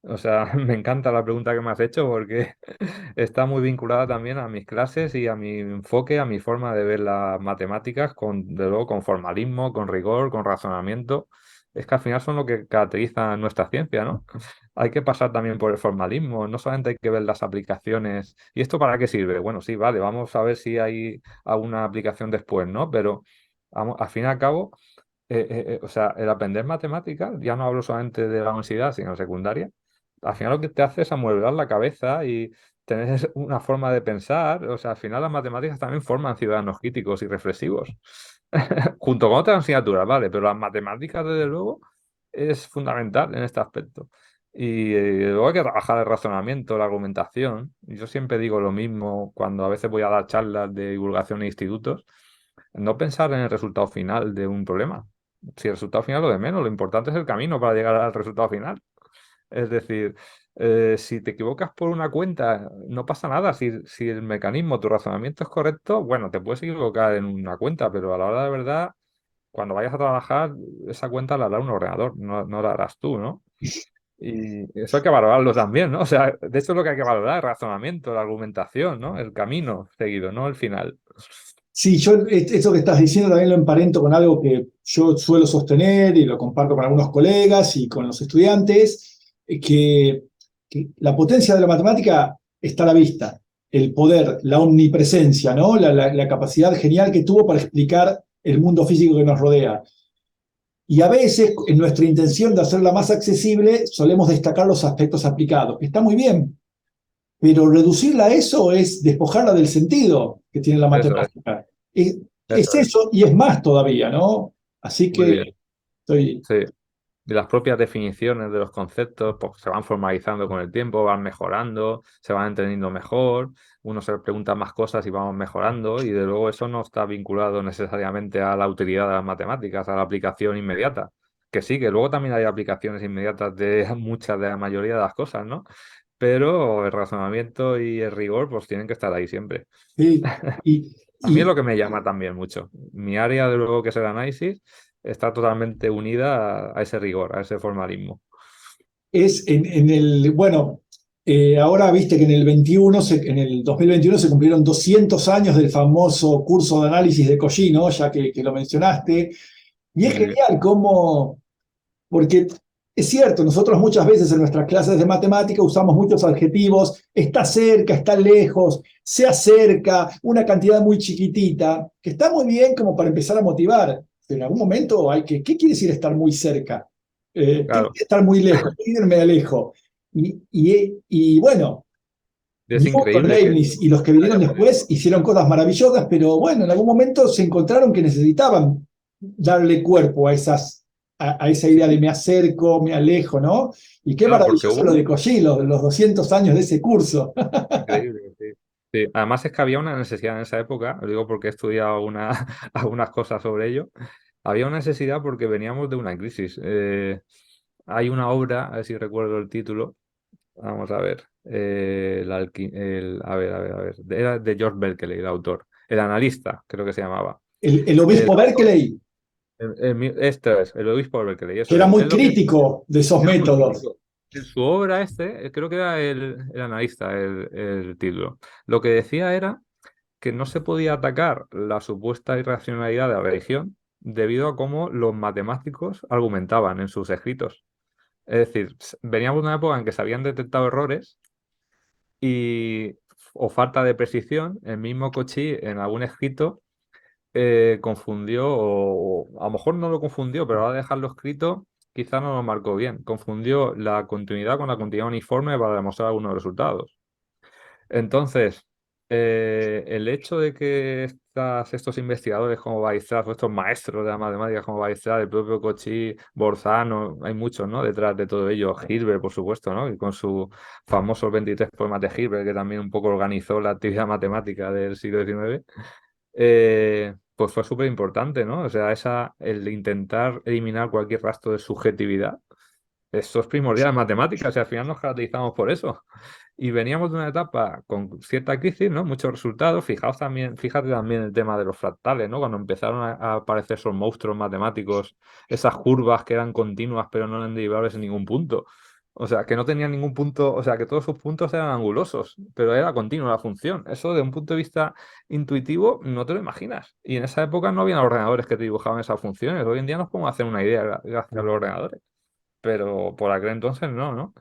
O sea, me encanta la pregunta que me has hecho porque está muy vinculada también a mis clases y a mi enfoque, a mi forma de ver las matemáticas, de luego, con formalismo, con rigor, con razonamiento. Es que al final son lo que caracteriza nuestra ciencia, ¿no? Hay que pasar también por el formalismo, no solamente hay que ver las aplicaciones. ¿Y esto para qué sirve? Bueno, sí, vale, vamos a ver si hay alguna aplicación después, ¿no? Pero al fin y al cabo, o sea, el aprender matemáticas, ya no hablo solamente de la universidad, sino secundaria, al final lo que te hace es amueblar la cabeza y tener una forma de pensar. O sea, al final las matemáticas también forman ciudadanos críticos y reflexivos, junto con otras asignaturas, ¿vale? Pero las matemáticas, desde luego, es fundamental en este aspecto. Y luego hay que trabajar el razonamiento, la argumentación. Yo siempre digo lo mismo cuando a veces voy a dar charlas de divulgación en institutos, no pensar en el resultado final de un problema. Si el resultado final es lo de menos, lo importante es el camino para llegar al resultado final. Es decir, si te equivocas por una cuenta, no pasa nada. Si el mecanismo, tu razonamiento es correcto, bueno, te puedes equivocar en una cuenta, pero a la hora de verdad, cuando vayas a trabajar, esa cuenta la hará un ordenador, no la harás tú, ¿no? Y eso hay que valorarlo también, ¿no? O sea, de hecho es lo que hay que valorar, el razonamiento, la argumentación, ¿no? El camino seguido, no el final. Sí, yo esto que estás diciendo también lo emparento con algo que yo suelo sostener y lo comparto con algunos colegas y con los estudiantes, que la potencia de la matemática está a la vista, el poder, la omnipresencia, ¿no? La capacidad genial que tuvo para explicar el mundo físico que nos rodea. Y a veces, en nuestra intención de hacerla más accesible, solemos destacar los aspectos aplicados, que está muy bien, pero reducirla a eso es despojarla del sentido que tiene la Eso es, matemática. Es, eso es es. eso y es más todavía, ¿no? Así Muy que bien. estoy... Sí. Y las propias definiciones de los conceptos pues, se van formalizando con el tiempo, van mejorando, se van entendiendo mejor, uno se pregunta más cosas y vamos mejorando, y de luego eso no está vinculado necesariamente a la utilidad de las matemáticas, a la aplicación inmediata. Que sí, que luego también hay aplicaciones inmediatas de muchas, de la mayoría de las cosas, ¿no? Pero el razonamiento y el rigor pues tienen que estar ahí siempre. Sí, y, A mí es y lo que me llama también mucho. Mi área, de luego, que es el análisis, está totalmente unida a ese rigor, a ese formalismo. es en el... Bueno, ahora viste que en el 21, en el 2021 se cumplieron 200 años del famoso curso de análisis de Cauchy, ¿no? Ya que lo mencionaste. Y es Sí, genial cómo... Porque es cierto, nosotros muchas veces en nuestras clases de matemática usamos muchos adjetivos, está cerca, está lejos, se acerca, una cantidad muy chiquitita, que está muy bien como para empezar a motivar, pero en algún momento hay que, ¿qué quiere decir estar muy cerca? ¿Qué quiere claro. estar muy lejos? ¿Qué quiere irme alejo? Y bueno, Es Newton, increíble que Leibniz y los que vinieron haya podido. después hicieron cosas maravillosas, pero bueno, en algún momento se encontraron que necesitaban darle cuerpo a a esa idea de me acerco, me alejo, ¿no? Y qué Claro, porque maravilloso hubo lo de Cogí, los 200 años de ese curso. increíble, sí. Sí, además es que había una necesidad en esa época, lo digo porque he estudiado algunas cosas sobre ello. Había una necesidad porque veníamos de una crisis. Hay una obra, a ver si recuerdo el título, Vamos a ver. A ver. Era de George Berkeley, el autor. El analista, creo que se llamaba. El El, obispo Berkeley, Esto es, el obispo de Berkeley, que eso era es. muy Es lo que crítico de esos era muy métodos. crítico. En su obra creo que era el analista, el título. Lo que decía era que no se podía atacar la supuesta irracionalidad de la religión debido a cómo los matemáticos argumentaban en sus escritos. Es decir, veníamos de una época en que se habían detectado errores y, o falta de precisión. El mismo Cauchy en algún escrito confundió, o a lo mejor no lo confundió, pero ahora dejarlo escrito quizá no lo marcó bien. Confundió la continuidad con la continuidad uniforme para demostrar algunos resultados. Entonces, el hecho de que estos investigadores como Weierstrass o estos maestros de la matemática como Weierstrass, el propio Cauchy, Bolzano, hay muchos, ¿no? Detrás de todo ello, Hilbert, por supuesto, ¿no? Y con su famoso 23 poemas de Hilbert, que también un poco organizó la actividad matemática del siglo XIX, pues fue súper importante, ¿no? O sea, el intentar eliminar cualquier rastro de subjetividad, eso es primordial en matemáticas y al final nos caracterizamos por eso. Y veníamos de una etapa con cierta crisis, ¿no? Muchos resultados. Fíjate también el tema de los fractales, ¿no? Cuando empezaron a aparecer esos monstruos matemáticos, esas curvas que eran continuas pero no eran derivables en ningún punto. O sea, que no tenían ningún punto, o sea, que todos sus puntos eran angulosos, pero era continua la función. Eso de un punto de vista intuitivo no te lo imaginas. Y en esa época no había ordenadores que te dibujaban esas funciones. Hoy en día nos podemos hacer una idea gracias a los ordenadores, pero por aquel entonces no, ¿no?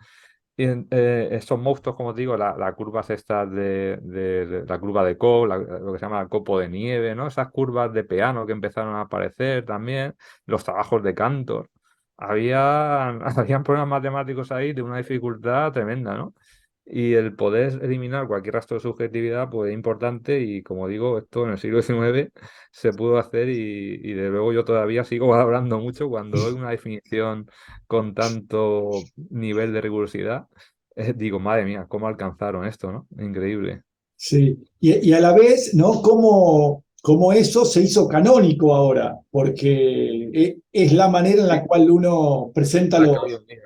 Y estos monstruos, como te digo, las curvas estas de la curva de Coe, lo que se llama el copo de nieve, ¿no? Esas curvas de Peano que empezaron a aparecer también, los trabajos de Cantor. Habían problemas matemáticos ahí de una dificultad tremenda, ¿no? Y el poder eliminar cualquier rastro de subjetividad, pues es importante y como digo, esto en el siglo XIX se pudo hacer y de luego yo todavía sigo valorando mucho cuando doy una definición con tanto nivel de rigurosidad. Digo, madre mía, ¿cómo alcanzaron esto, no? Increíble. Sí. Y a la vez, ¿no? Cómo eso se hizo canónico ahora, porque es la manera en Sí, la cual uno presenta la que hoy en día.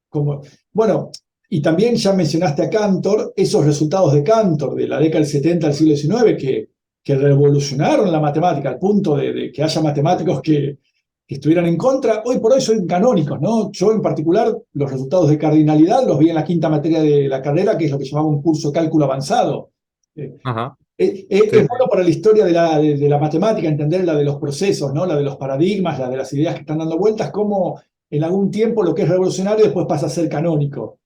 como, bueno, y también ya mencionaste a Cantor, esos resultados de Cantor de la década del 70 al siglo XIX que revolucionaron la matemática al punto de que haya matemáticos que estuvieran en contra, hoy por hoy son canónicos, ¿no? Yo en particular los resultados de cardinalidad los vi en la quinta materia de la carrera, que es lo que llamaba un curso de cálculo avanzado. Eh, Ajá. es Sí, bueno sí. para la historia de la matemática entender la de los procesos, ¿no? La de los paradigmas, la de las ideas que están dando vueltas, cómo en algún tiempo lo que es revolucionario después pasa a ser canónico.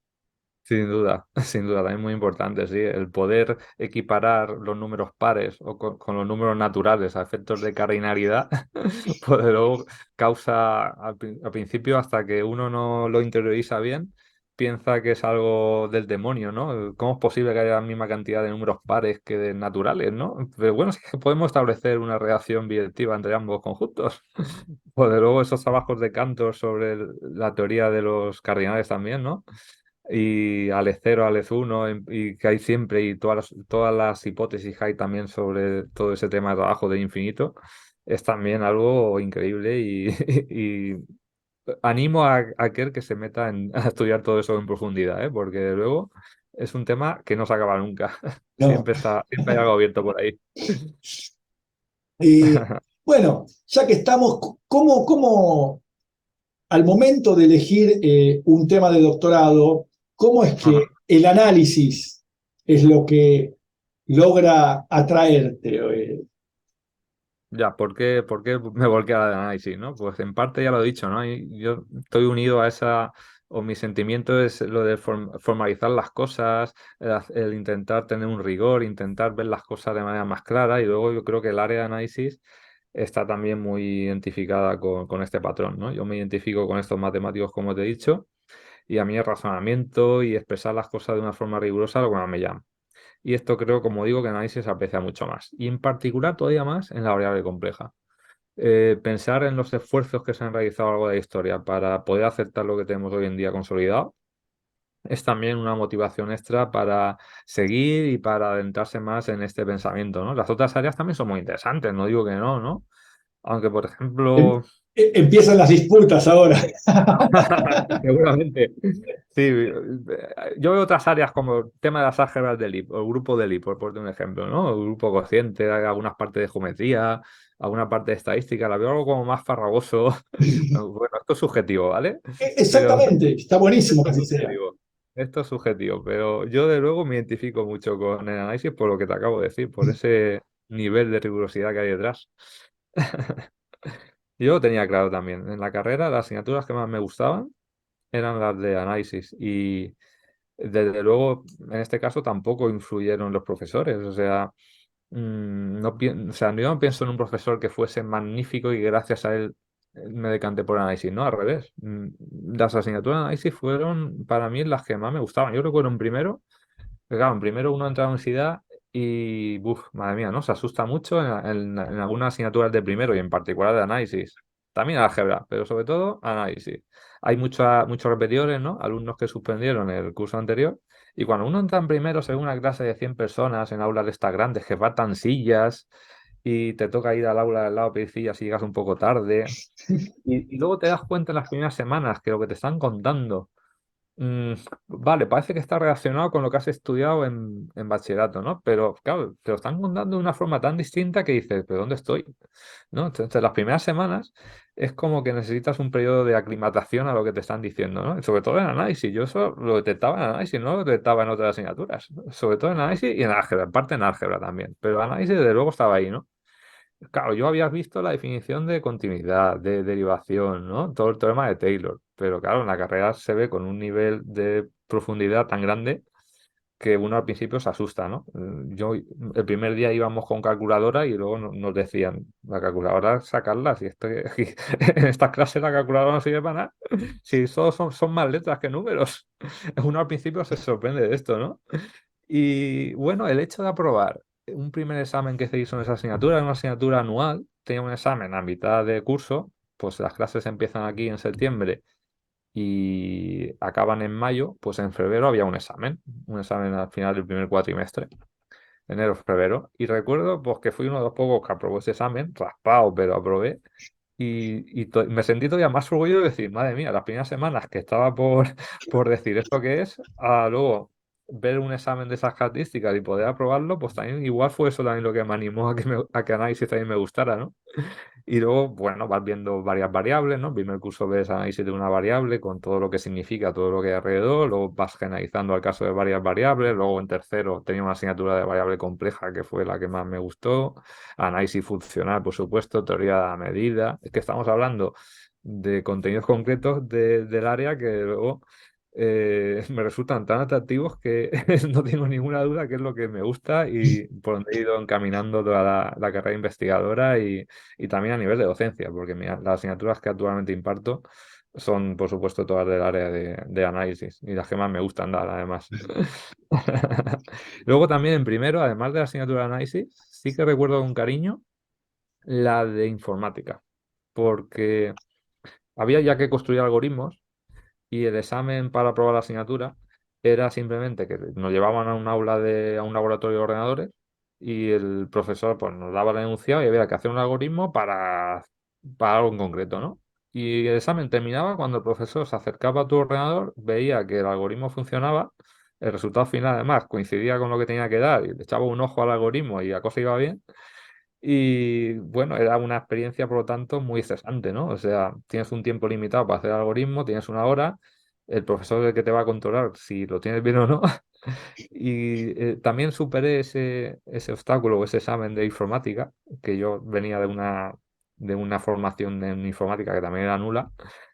Sin duda, sin duda, también muy importante, sí, el poder equiparar los números pares o con los números naturales a efectos de cardinalidad, pues luego causa al principio hasta que uno no lo interioriza bien, piensa que es algo del demonio, ¿no? ¿Cómo es posible que haya la misma cantidad de números pares que de naturales, ¿no? Pero bueno, sí que podemos establecer una relación bidirectiva entre ambos conjuntos. Pues de luego esos trabajos de Cantor sobre la teoría de los cardinales también, ¿no? Y Alex 0, Alex 1, y que hay siempre, y todas las hipótesis que hay también sobre todo ese tema de trabajo de infinito, es también algo increíble y animo a aquel que se meta a estudiar todo eso en profundidad, ¿eh? Porque de luego es un tema que no se acaba nunca. No. Siempre hay algo abierto por ahí. Eh, bueno, ya que estamos, ¿cómo al momento de elegir un tema de doctorado, cómo es que Ajá. el análisis es lo que logra atraerte? Ya, por qué me volqué al análisis, ¿no? Pues en parte ya lo he dicho, ¿no? Y yo estoy unido a o mi sentimiento es lo de formalizar las cosas, el intentar tener un rigor, intentar ver las cosas de manera más clara y luego yo creo que el área de análisis está también muy identificada con este patrón, ¿no? Yo me identifico con estos matemáticos, como te he dicho, y a mí el razonamiento y expresar las cosas de una forma rigurosa es lo que más me llama. Y esto creo, como digo, que en análisis se aprecia mucho más. Y en particular todavía más en la variable compleja. Pensar en los esfuerzos que se han realizado a lo largo de la historia para poder aceptar lo que tenemos hoy en día consolidado es también una motivación extra para seguir y para adentrarse más en este pensamiento, ¿no? Las otras áreas también son muy interesantes, no digo que no, ¿no? Aunque, por En, ejemplo, Empiezan las disputas ahora. Seguramente. Sí, yo veo otras áreas como el tema de las álgebras de Lie, o el grupo de Lie, por poner un ejemplo, ¿no? El grupo cociente, hay algunas partes de geometría, alguna parte de estadística, la veo algo como más farragoso. Bueno, esto es subjetivo, ¿vale? Pero Exactamente, está buenísimo que esto es así sea. subjetivo. Esto es subjetivo, pero yo de luego me identifico mucho con el análisis por lo que te acabo de decir, por ese nivel de rigurosidad que hay detrás. Yo tenía claro también, en la carrera las asignaturas que más me gustaban eran las de análisis y desde luego en este caso tampoco influyeron los profesores, o sea, o sea, yo no pienso en un profesor que fuese magnífico y gracias a él me decanté por análisis, no, al revés. Las asignaturas de análisis fueron para mí las que más me gustaban. Yo recuerdo en primero, que claro, en primero uno entra a la universidad y, madre mía, ¿no? Se asusta mucho en algunas asignaturas de primero y en particular de análisis. También álgebra, pero sobre todo análisis. Hay muchos repetidores, ¿no? Alumnos que suspendieron el curso anterior. Y cuando uno entra en primero, se ve una clase de 100 personas en aulas de estas grandes que faltan sillas y te toca ir al aula del lado pedir sillas y llegas un poco tarde. Y luego te das cuenta en las primeras semanas que lo que te están contando Mm, vale, parece que está relacionado con lo que has estudiado en bachillerato, ¿no? Pero claro, te lo están contando de una forma tan distinta que dices, ¿pero dónde estoy? ¿No? Entonces, las primeras semanas es como que necesitas un periodo de aclimatación a lo que te están diciendo, ¿no? Y sobre todo en análisis. Yo eso lo detectaba en análisis, no lo detectaba en otras asignaturas. Sobre todo en análisis y en álgebra, en parte en álgebra también. Pero análisis, desde luego, estaba ahí, ¿no? Claro, yo había visto la definición de continuidad, de derivación, ¿no? Todo el teorema de Taylor. Pero claro, en la carrera se ve con un nivel de profundidad tan grande que uno al principio se asusta, ¿no? Yo el primer día íbamos con calculadora y luego nos decían, la calculadora sacarla, si en estas clases la calculadora no sirve para nada, si solo son más letras que números. Uno al principio se sorprende de esto, ¿no? Y bueno, el hecho de aprobar un primer examen que se hizo en esa asignatura, era una asignatura anual, tenía un examen a mitad de curso, pues las clases empiezan aquí en septiembre y acaban en mayo, pues en febrero había un examen al final del primer cuatrimestre, enero, febrero. Y recuerdo pues que fui uno de los pocos que aprobó ese examen, raspado, pero aprobé. Y me sentí todavía más orgulloso de decir, madre mía, las primeras semanas que estaba por decir esto que es, a luego ver un examen de esas características y poder aprobarlo, pues también igual fue eso también lo que me animó a que análisis también me gustara, ¿no? Y luego, bueno, vas viendo varias variables, ¿no? En primer curso ves análisis de una variable con todo lo que significa, todo lo que hay alrededor, luego vas generalizando al caso de varias variables, luego en tercero tenía una asignatura de variable compleja que fue la que más me gustó, análisis funcional, por supuesto, teoría de la medida, es que estamos hablando de contenidos concretos del área que luego me resultan tan atractivos que no tengo ninguna duda que es lo que me gusta y por donde he ido encaminando toda la carrera investigadora y también a nivel de docencia, porque las asignaturas que actualmente imparto son, por supuesto, todas del área de análisis y las que más me gustan dar, además. Luego también en primero, además de la asignatura de análisis, sí que recuerdo con cariño la de informática, porque había ya que construir algoritmos y el examen para aprobar la asignatura era simplemente que nos llevaban a un aula a un laboratorio de ordenadores y el profesor pues, nos daba el enunciado y había que hacer un algoritmo para algo en concreto, ¿no? Y el examen terminaba cuando el profesor se acercaba a tu ordenador, veía que el algoritmo funcionaba, el resultado final además coincidía con lo que tenía que dar y le echaba un ojo al algoritmo y la cosa iba bien. Y bueno, era una experiencia, por lo tanto, muy estresante, ¿no? O sea, tienes un tiempo limitado para hacer el algoritmo, tienes una hora, el profesor es el que te va a controlar si lo tienes bien o no. Y también superé ese obstáculo o ese examen de informática, que yo venía de una formación en informática que también era nula,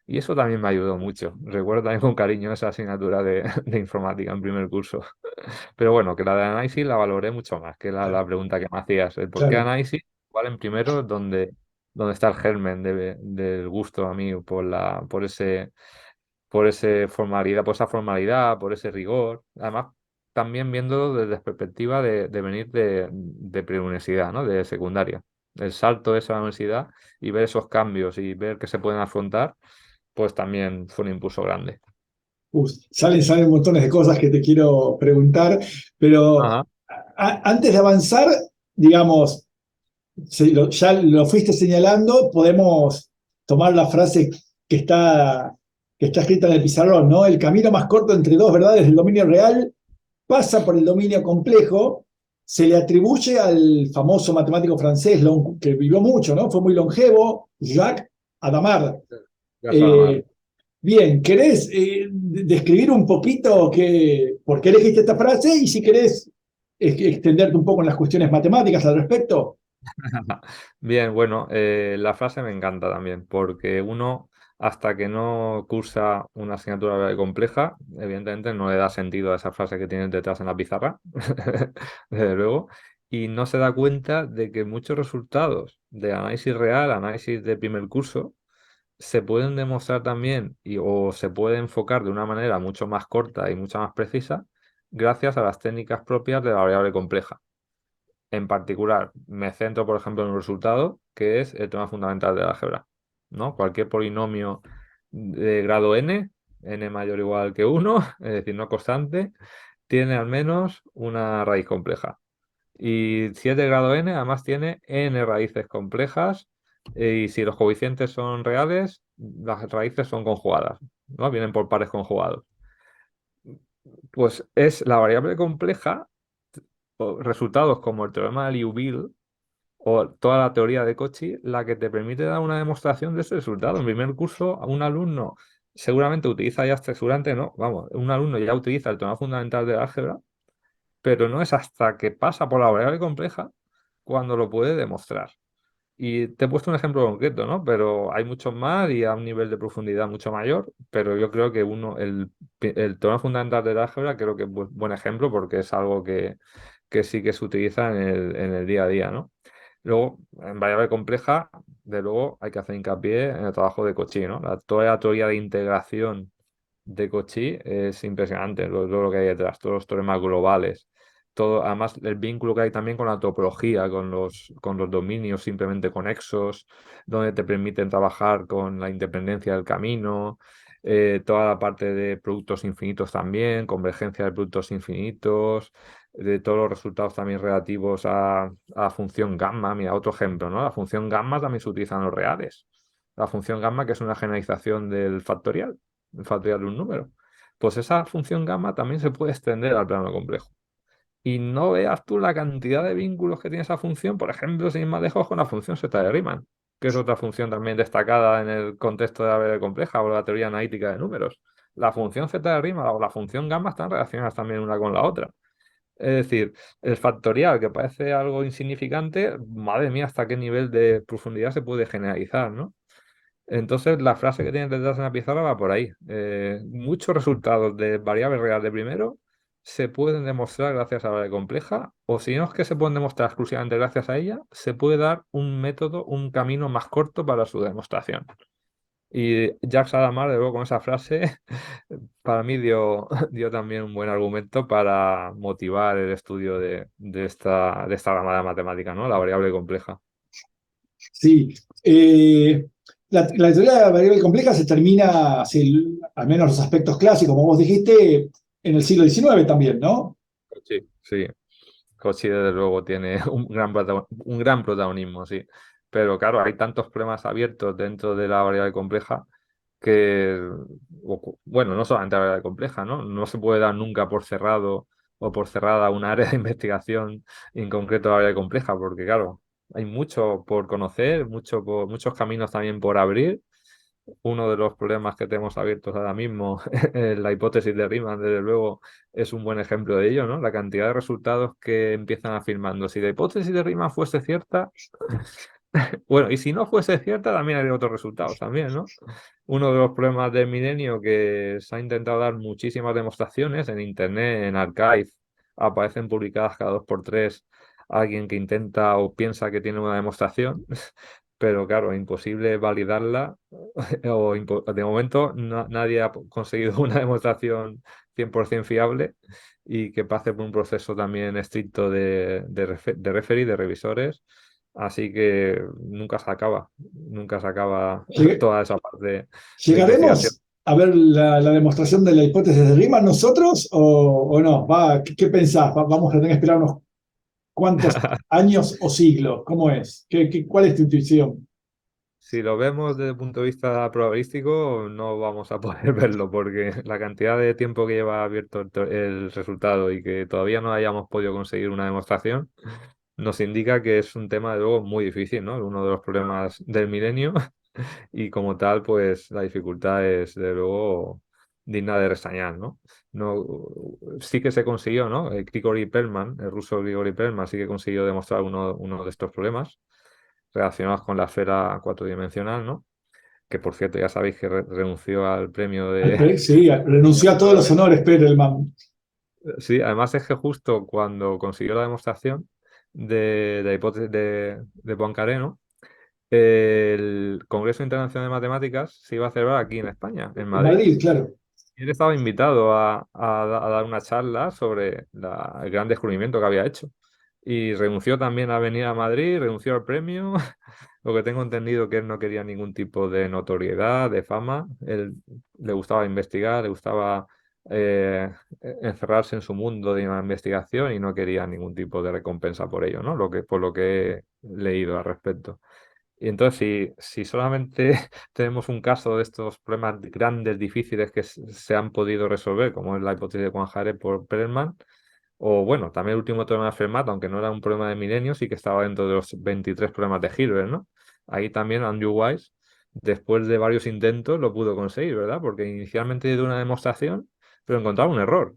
y eso también me ayudó mucho. Recuerdo también con cariño esa asignatura de informática en primer curso. Pero bueno, que la de análisis la valoré mucho más que la pregunta que me hacías. El por qué Claro. análisis, igual en primero es donde está el germen del gusto a mí por ese formalidad, por esa formalidad, por ese rigor. Además, también viendo desde la perspectiva de venir de preuniversidad, ¿no? De secundaria. El salto de esa universidad y ver esos cambios y ver que se pueden afrontar, pues también fue un impulso grande. Salen montones de cosas que te quiero preguntar, pero Ajá. antes de avanzar, digamos, ya lo fuiste señalando, podemos tomar la frase que está, que está escrita en el pizarrón, ¿no? El camino más corto entre dos verdades del dominio real pasa por el dominio complejo. Se le atribuye al famoso matemático francés que vivió mucho, ¿no? Fue muy longevo, Jacques Hadamard. Ya está mal. Eh, Bien, ¿querés describir un poquito por qué elegiste esta frase y si querés extenderte un poco en las cuestiones matemáticas al respecto? Bien, bueno, la frase me encanta también, porque uno, hasta que no cursa una asignatura compleja, evidentemente no le da sentido a esa frase que tienes detrás en la pizarra, desde luego, y no se da cuenta de que muchos resultados de análisis real, análisis de primer curso, se pueden demostrar también o se puede enfocar de una manera mucho más corta y mucho más precisa gracias a las técnicas propias de la variable compleja. En particular, me centro, por ejemplo, en un resultado que es el tema fundamental del álgebra, ¿no? Cualquier polinomio de grado n mayor o igual que 1, es decir, no constante, tiene al menos una raíz compleja. Y si es de grado n, además tiene n raíces complejas, y si los coeficientes son reales, las raíces son conjugadas, ¿no? Vienen por pares conjugados. Pues es la variable compleja, o resultados como el teorema de Liouville o toda la teoría de Cauchy, la que te permite dar una demostración de ese resultado. En primer curso, un alumno seguramente utiliza ya, seguramente no, vamos, un alumno ya utiliza el teorema fundamental de álgebra, pero no es hasta que pasa por la variable compleja cuando lo puede demostrar. Y te he puesto un ejemplo concreto, ¿no? Pero hay muchos más y a un nivel de profundidad mucho mayor, pero yo creo que el teorema fundamental del álgebra creo que es buen ejemplo porque es algo que sí que se utiliza en el día a día, ¿no? Luego, en variable compleja, de luego hay que hacer hincapié en el trabajo de Cauchy, ¿no? Toda la teoría de integración de Cauchy es impresionante, lo que hay detrás, todos los teoremas globales, todo, además el vínculo que hay también con la topología, con los dominios simplemente conexos, donde te permiten trabajar con la independencia del camino, toda la parte de productos infinitos también, convergencia de productos infinitos, de todos los resultados también relativos a la función gamma. Mira, otro ejemplo, ¿no? La función gamma también se utiliza en los reales. La función gamma, que es una generalización del factorial, el factorial de un número. Pues esa función gamma también se puede extender al plano complejo. Y no veas tú la cantidad de vínculos que tiene esa función, por ejemplo, sin ir más lejos con la función zeta de Riemann, que es otra función también destacada en el contexto de la variable compleja o la teoría analítica de números. La función zeta de Riemann o la función gamma están relacionadas también una con la otra. Es decir, el factorial, que parece algo insignificante, madre mía, hasta qué nivel de profundidad se puede generalizar, ¿no? Entonces, la frase que tienes detrás en la pizarra va por ahí. Muchos resultados de variable real de primero se pueden demostrar gracias a la variable compleja, o si no es que se pueden demostrar exclusivamente gracias a ella, se puede dar un método, un camino más corto para su demostración. Y Jacques Hadamard, de luego, con esa frase, para mí dio también un buen argumento para motivar el estudio de esta rama de matemática, ¿no? La variable compleja. Sí. La teoría de la variable compleja se termina, sí, al menos los aspectos clásicos, como vos dijiste, en el siglo XIX también, ¿no? Sí, sí. Cauchy, desde luego, tiene un gran protagonismo, sí. Pero claro, hay tantos problemas abiertos dentro de la variable compleja que, bueno, no solamente la variable compleja, ¿no? No se puede dar nunca por cerrado o por cerrada una área de investigación, en concreto la variable compleja, porque claro, hay mucho por conocer, muchos caminos también por abrir. Uno de los problemas que tenemos abiertos ahora mismo, la hipótesis de Riemann, desde luego, es un buen ejemplo de ello, ¿no? La cantidad de resultados que empiezan afirmando. Si la hipótesis de Riemann fuese cierta, bueno, y si no fuese cierta, también habría otros resultados también, ¿no? Uno de los problemas del milenio que se ha intentado dar muchísimas demostraciones en Internet, en Archive, aparecen publicadas cada 2 por 3 alguien que intenta o piensa que tiene una demostración, pero claro, imposible validarla de momento nadie ha conseguido una demostración 100% fiable y que pase por un proceso también estricto de referee, de revisores. Así que nunca se acaba Lleg- toda esa parte de investigación. ¿Llegaremos a ver la demostración de la hipótesis de Riemann nosotros o no? ¿Qué pensás? ¿Vamos a tener que esperar unos cuantos años o siglos? ¿Cómo es? ¿Cuál es tu intuición? si lo vemos desde el punto de vista probabilístico, no vamos a poder verlo porque la cantidad de tiempo que lleva abierto el resultado y que todavía no hayamos podido conseguir una demostración, nos indica que es un tema de luego muy difícil, ¿no? Uno de los problemas del milenio y como tal, pues la dificultad es de luego digna de reseñar, ¿no? No, sí que se consiguió, ¿no? Grigori Perelman, el ruso Grigori Perelman, sí que consiguió demostrar uno de estos problemas relacionados con la esfera cuatridimensional, ¿no? Que por cierto, ya sabéis que renunció al premio de... Sí, renunció a todos los honores Perelman. Sí, además es que justo cuando consiguió la demostración de la hipótesis de Poincaré, ¿no? El Congreso Internacional de Matemáticas se iba a celebrar aquí en España, en En Madrid. Madrid, claro. Y él estaba invitado a dar una charla sobre el gran descubrimiento que había hecho. Y renunció también a venir a Madrid, renunció al premio. Lo que tengo entendido que él no quería ningún tipo de notoriedad, de fama. Él le gustaba investigar, le gustaba eh, encerrarse en su mundo de la investigación y no quería ningún tipo de recompensa por ello, ¿no? Por lo que he leído al respecto. Y entonces, si solamente tenemos un caso de estos problemas grandes, difíciles que se han podido resolver, como es la hipótesis de Poincaré por Perelman, o bueno, también el último teorema de Fermat, aunque no era un problema de milenio, sí que estaba dentro de los 23 problemas de Hilbert, ¿no? Ahí también Andrew Wise, después de varios intentos, lo pudo conseguir, ¿verdad? Porque inicialmente dio una demostración, pero encontraba un error.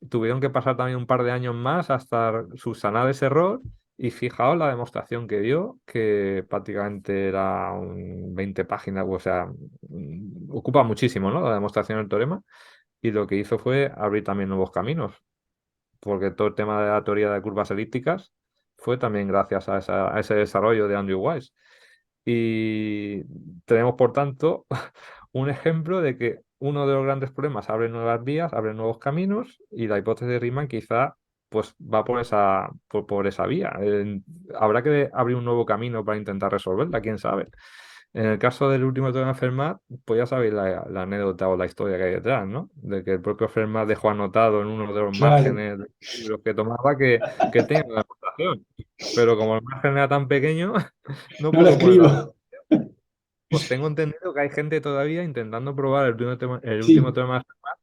Tuvieron que pasar también un par de años más hasta subsanar ese error y fijaos la demostración que dio, que prácticamente era 20 páginas, o sea, ocupa muchísimo, ¿no? La demostración del teorema y lo que hizo fue abrir también nuevos caminos, porque todo el tema de la teoría de curvas elípticas fue también gracias a ese desarrollo de Andrew Wise. Y tenemos, por tanto, un ejemplo de que uno de los grandes problemas abre nuevas vías, abre nuevos caminos, y la hipótesis de Riemann quizá pues va por esa vía. Habrá que abrir un nuevo camino para intentar resolverla, quién sabe. En el caso del último teorema de Fermat, pues ya sabéis la anécdota o la historia que hay detrás, ¿no? De que el propio Fermat dejó anotado en uno de los Claro, márgenes de los libros que tomaba que tenía una demostración. Pero como el margen era tan pequeño, no no la pudo ponerla. escribo. Pues tengo entendido que hay gente todavía intentando probar el último Sí. teorema de Fermat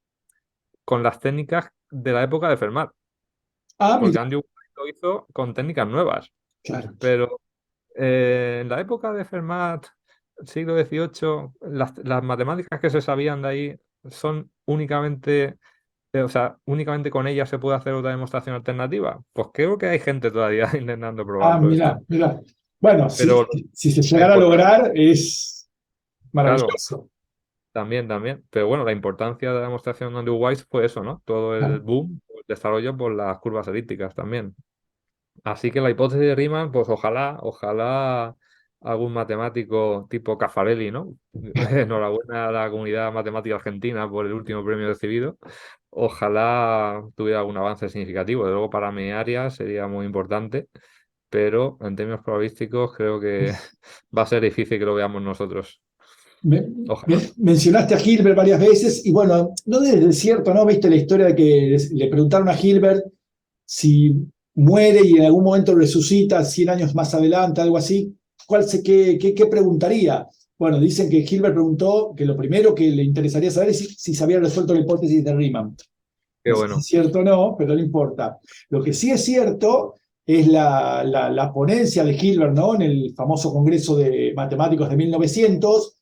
con las técnicas de la época de Fermat, Ah, porque mira, Andrew White lo hizo con técnicas nuevas. claro. Pero en la época de Fermat, siglo XVIII, las matemáticas que se sabían de ahí son únicamente, o sea, únicamente con ellas se puede hacer otra demostración alternativa. Pues creo que hay gente todavía intentando Ah, probarlo mira, esto. mira. Bueno, Pero si se la llegara a importancia, lograr es claro, maravilloso. también. Pero bueno, la importancia de la demostración de Andrew Wise fue eso, ¿no? Todo el Claro. boom, el desarrollo por las curvas elípticas también. Así que la hipótesis de Riemann, pues ojalá algún matemático tipo Caffarelli, ¿no? Enhorabuena a la comunidad matemática argentina por el último premio recibido. Ojalá tuviera algún avance significativo. De luego para mi área sería muy importante, pero en términos probabilísticos creo que va a ser difícil que lo veamos nosotros. Me- Ojalá. mencionaste a Hilbert varias veces y bueno, no desde el cierto, ¿no? Viste la historia de que le preguntaron a Hilbert si muere y en algún momento resucita 100 años más adelante, algo así. ¿Qué preguntaría? Bueno, dicen que Hilbert preguntó que lo primero que le interesaría saber es si se había resuelto la hipótesis de Riemann. Qué No sé si es bueno. cierto o no, pero no importa. Lo que sí es cierto es la ponencia de Hilbert, ¿no? En el famoso Congreso de Matemáticos de 1900.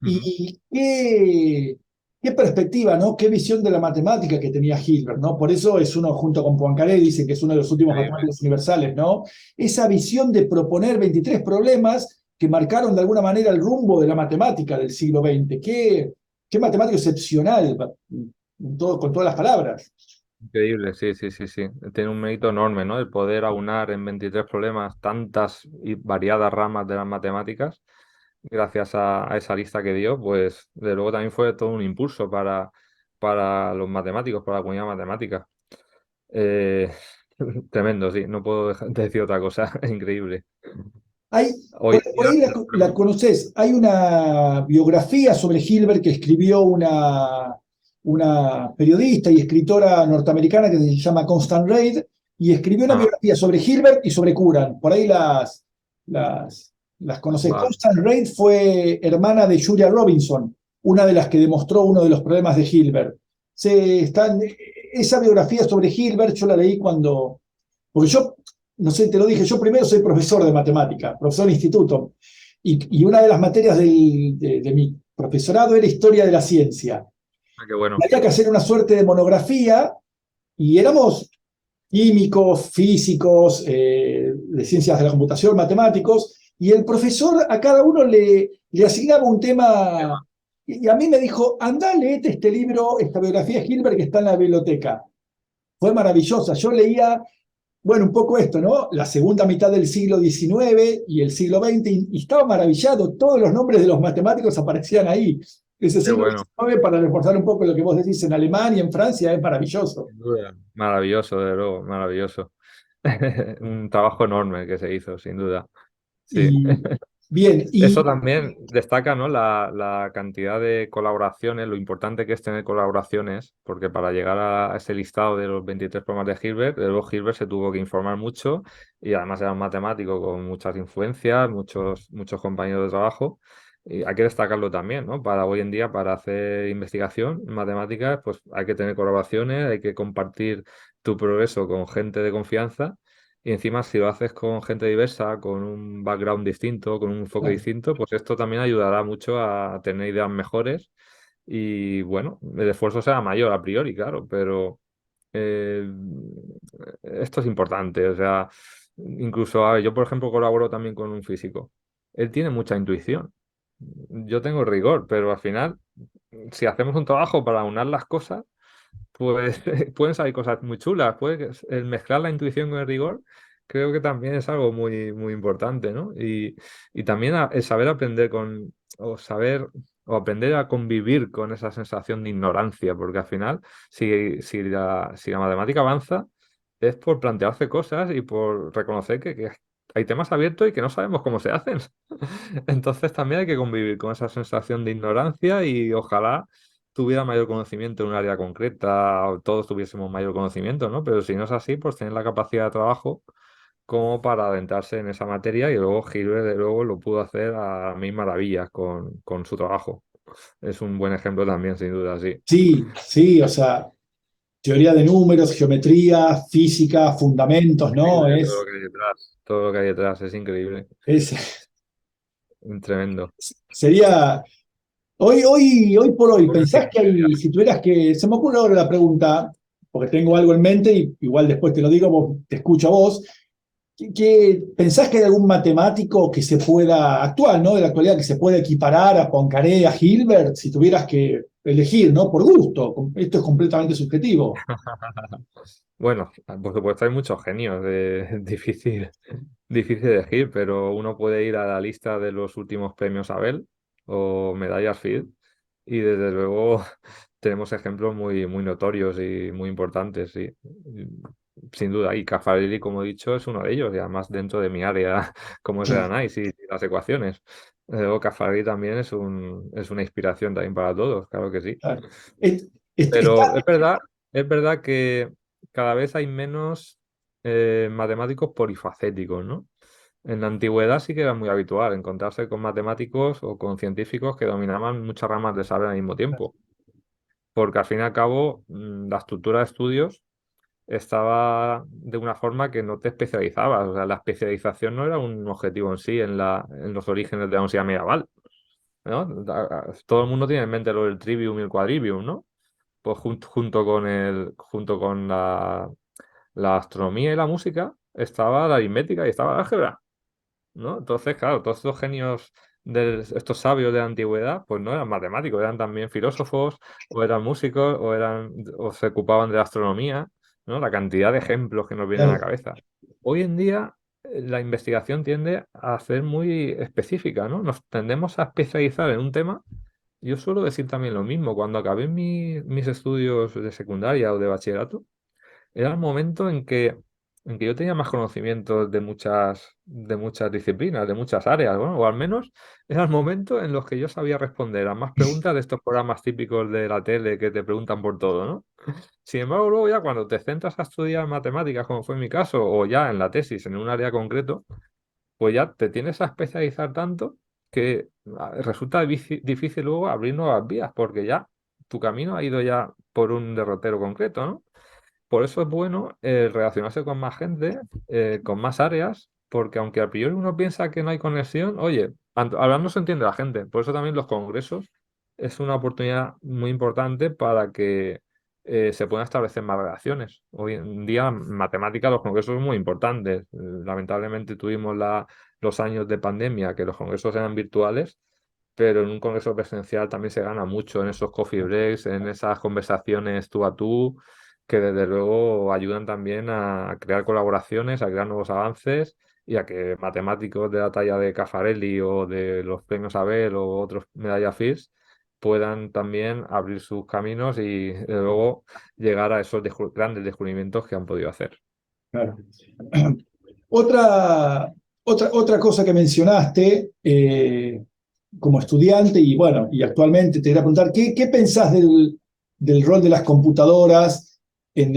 Ujú. Y qué perspectiva, ¿no? Qué visión de la matemática que tenía Hilbert, ¿no? Por eso es uno, junto con Poincaré, dice que es uno de los últimos Increíble. matemáticos universales, ¿no? Esa visión de proponer 23 problemas que marcaron de alguna manera el rumbo de la matemática del siglo XX. Qué matemático excepcional, con todas las palabras. Increíble, sí. Tiene un mérito enorme, ¿no? El poder aunar en 23 problemas tantas y variadas ramas de las matemáticas, gracias a esa lista que dio, pues de luego también fue todo un impulso para los matemáticos, para la comunidad matemática. Eh, tremendo, sí, no puedo dejar de decir otra cosa, es increíble. Hay, Hoy en por día, ahí la conoces. Hay una biografía sobre Hilbert que escribió una periodista y escritora norteamericana que se llama Constance Reid, y escribió una ah, biografía sobre Hilbert y sobre Curran. Por ahí las las conoces. Vale, Constance Reid fue hermana de Julia Robinson, una de las que demostró uno de los problemas de Hilbert. Esa biografía sobre Hilbert yo la leí cuando, porque yo, no sé, te lo dije, yo primero soy profesor de matemática, profesor de instituto, y una de las materias de mi profesorado era historia de la ciencia. qué bueno. Había que hacer una suerte de monografía y éramos químicos, físicos, de ciencias de la computación, matemáticos, y el profesor a cada uno le asignaba un tema, y a mí me dijo, andá, leete este libro, esta biografía de Hilbert que está en la biblioteca. Fue maravillosa, yo leía, bueno, un poco esto, ¿no? La segunda mitad del siglo XIX y el siglo XX, y estaba maravillado, todos los nombres de los matemáticos aparecían ahí. Ese Qué siglo bueno. XIX, para reforzar un poco lo que vos decís en Alemania, en Francia, es maravilloso. Sin duda. Maravilloso, de luego, maravilloso. Un trabajo enorme que se hizo, sin duda. Sí. Y bien, Eso y también destaca, ¿no? La cantidad de colaboraciones, lo importante que es tener colaboraciones, porque para llegar a ese listado de los 23 problemas de Hilbert, luego Hilbert se tuvo que informar mucho y además era un matemático con muchas influencias, muchos compañeros de trabajo. Y hay que destacarlo también, ¿no? Para hoy en día, para hacer investigación en matemáticas, pues hay que tener colaboraciones, hay que compartir tu progreso con gente de confianza. Y encima, si lo haces con gente diversa, con un background distinto, con un enfoque claro, distinto, pues esto también ayudará mucho a tener ideas mejores. Y bueno, el esfuerzo será mayor a priori, claro, pero eh, esto es importante. O sea, incluso, a ver, yo por ejemplo colaboro también con un físico. Él tiene mucha intuición. Yo tengo rigor, pero al final, si hacemos un trabajo para unar las cosas, pues pueden salir cosas muy chulas. El mezclar la intuición con el rigor creo que también es algo muy, muy importante, ¿no? Y también el saber aprender o aprender a convivir con esa sensación de ignorancia, porque al final, si la matemática avanza, es por plantearse cosas y por reconocer que hay temas abiertos y que no sabemos cómo se hacen. Entonces también hay que convivir con esa sensación de ignorancia y ojalá tuviera mayor conocimiento en un área concreta, o todos tuviésemos mayor conocimiento, ¿no? Pero si no es así, pues tener la capacidad de trabajo como para adentrarse en esa materia y luego Gilbert, de luego, lo pudo hacer a mil maravillas con su trabajo. Es un buen ejemplo también, sin duda, sí. sí, sí, o sea, teoría de números, geometría, física, fundamentos, ¿no? Increíble todo lo que hay detrás. Todo lo que hay detrás es increíble. Es, Tremendo. sería, hoy por hoy, Una ¿pensás que enciclopedia. hay, si tuvieras que, se me ocurre ahora la pregunta, porque tengo algo en mente y igual después te lo digo, te escucho a vos, pensás que hay algún matemático que se pueda, actual, ¿no? De la actualidad, que se pueda equiparar a Poincaré, a Hilbert, si tuvieras que elegir, ¿no? Por gusto, esto es completamente subjetivo. Bueno, por supuesto hay muchos genios, difícil de elegir, pero uno puede ir a la lista de los últimos premios Abel o medallas Field y desde luego tenemos ejemplos muy, muy notorios y muy importantes, sí. Sin duda, y Caffarelli, como he dicho, es uno de ellos, y además dentro de mi área, como es el Claro, análisis y las ecuaciones. Luego Caffarelli también es una inspiración también para todos, claro que sí. claro. Pero es verdad que cada vez hay menos matemáticos polifacéticos, ¿no? En la antigüedad sí que era muy habitual encontrarse con matemáticos o con científicos que dominaban muchas ramas de saber al mismo tiempo, porque al fin y al cabo la estructura de estudios estaba de una forma que no te especializabas, o sea, la especialización no era un objetivo en sí en los orígenes de la universidad medieval, ¿no? Todo el mundo tiene en mente lo del trivium y el quadrivium, ¿no? Pues junto con la astronomía y la música estaba la aritmética y estaba la álgebra, ¿no? Entonces, claro, todos estos genios estos sabios de la antigüedad, pues no eran matemáticos, eran también filósofos, o eran músicos, o se ocupaban de la astronomía, ¿no? La cantidad de ejemplos que nos vienen a la claro. cabeza. Hoy en día, la investigación tiende a ser muy específica, ¿no? Nos tendemos a especializar en un tema. Yo suelo decir también lo mismo. Cuando acabé mis estudios de secundaria o de bachillerato, era el momento en que yo tenía más conocimientos de muchas disciplinas, de muchas áreas, bueno, o al menos era el momento en los que yo sabía responder a más preguntas de estos programas típicos de la tele que te preguntan por todo, ¿no? Sin embargo, luego ya cuando te centras a estudiar matemáticas, como fue mi caso, o ya en la tesis, en un área concreto, pues ya te tienes a especializar tanto que resulta difícil luego abrir nuevas vías, porque ya tu camino ha ido ya por un derrotero concreto, ¿no? Por eso es bueno relacionarse con más gente, con más áreas, porque aunque a priori uno piensa que no hay conexión, oye, hablando se entiende la gente. Por eso también los congresos es una oportunidad muy importante para que se puedan establecer más relaciones. Hoy en día, en matemática, los congresos son muy importantes. Lamentablemente tuvimos los años de pandemia que los congresos eran virtuales, pero en un congreso presencial también se gana mucho en esos coffee breaks, en esas conversaciones tú a tú, que desde luego ayudan también a crear colaboraciones, a crear nuevos avances y a que matemáticos de la talla de Caffarelli o de los premios Abel o otros medallas Fields puedan también abrir sus caminos y desde luego llegar a esos grandes descubrimientos que han podido hacer. Claro. Otra cosa que mencionaste como estudiante y bueno, y actualmente te quería preguntar, ¿qué pensás del rol de las computadoras en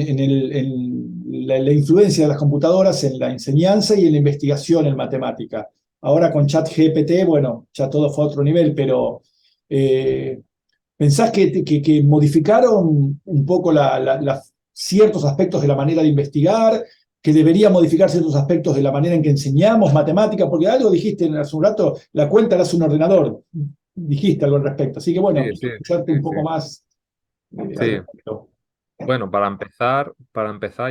la influencia de las computadoras en la enseñanza y en la investigación en matemática? Ahora con ChatGPT, bueno, ya todo fue a otro nivel, pero eh, ¿pensás que modificaron un poco ciertos aspectos de la manera de investigar? ¿Que debería modificar ciertos aspectos de la manera en que enseñamos matemática? Porque algo dijiste hace un rato, la cuenta la hace un ordenador. Dijiste algo al respecto. Así que bueno, Sí, sí, quiero escucharte sí, un sí. poco más al Sí, respecto. bueno, para empezar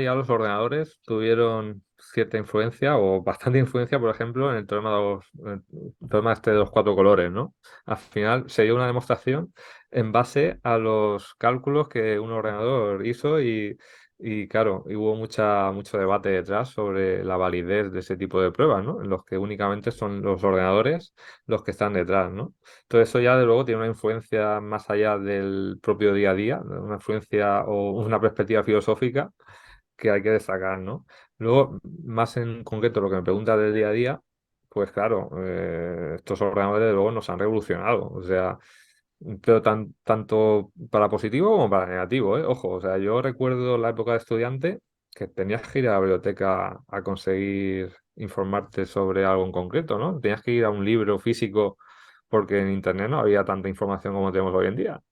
ya los ordenadores tuvieron cierta influencia o bastante influencia, por ejemplo, en el teorema este de los cuatro colores, ¿no? Al final se dio una demostración en base a los cálculos que un ordenador hizo y claro, hubo mucho debate detrás sobre la validez de ese tipo de pruebas, ¿no? En los que únicamente son los ordenadores los que están detrás, ¿no? Todo eso ya de luego tiene una influencia más allá del propio día a día, una influencia o una perspectiva filosófica que hay que destacar, ¿no? Luego, más en concreto lo que me pregunta del día a día, pues claro, estos ordenadores de luego nos han revolucionado, o sea, pero tanto para positivo como para negativo, ¿eh? Ojo, o sea, yo recuerdo la época de estudiante que tenías que ir a la biblioteca a conseguir informarte sobre algo en concreto, ¿no? Tenías que ir a un libro físico porque en internet no había tanta información como tenemos hoy en día.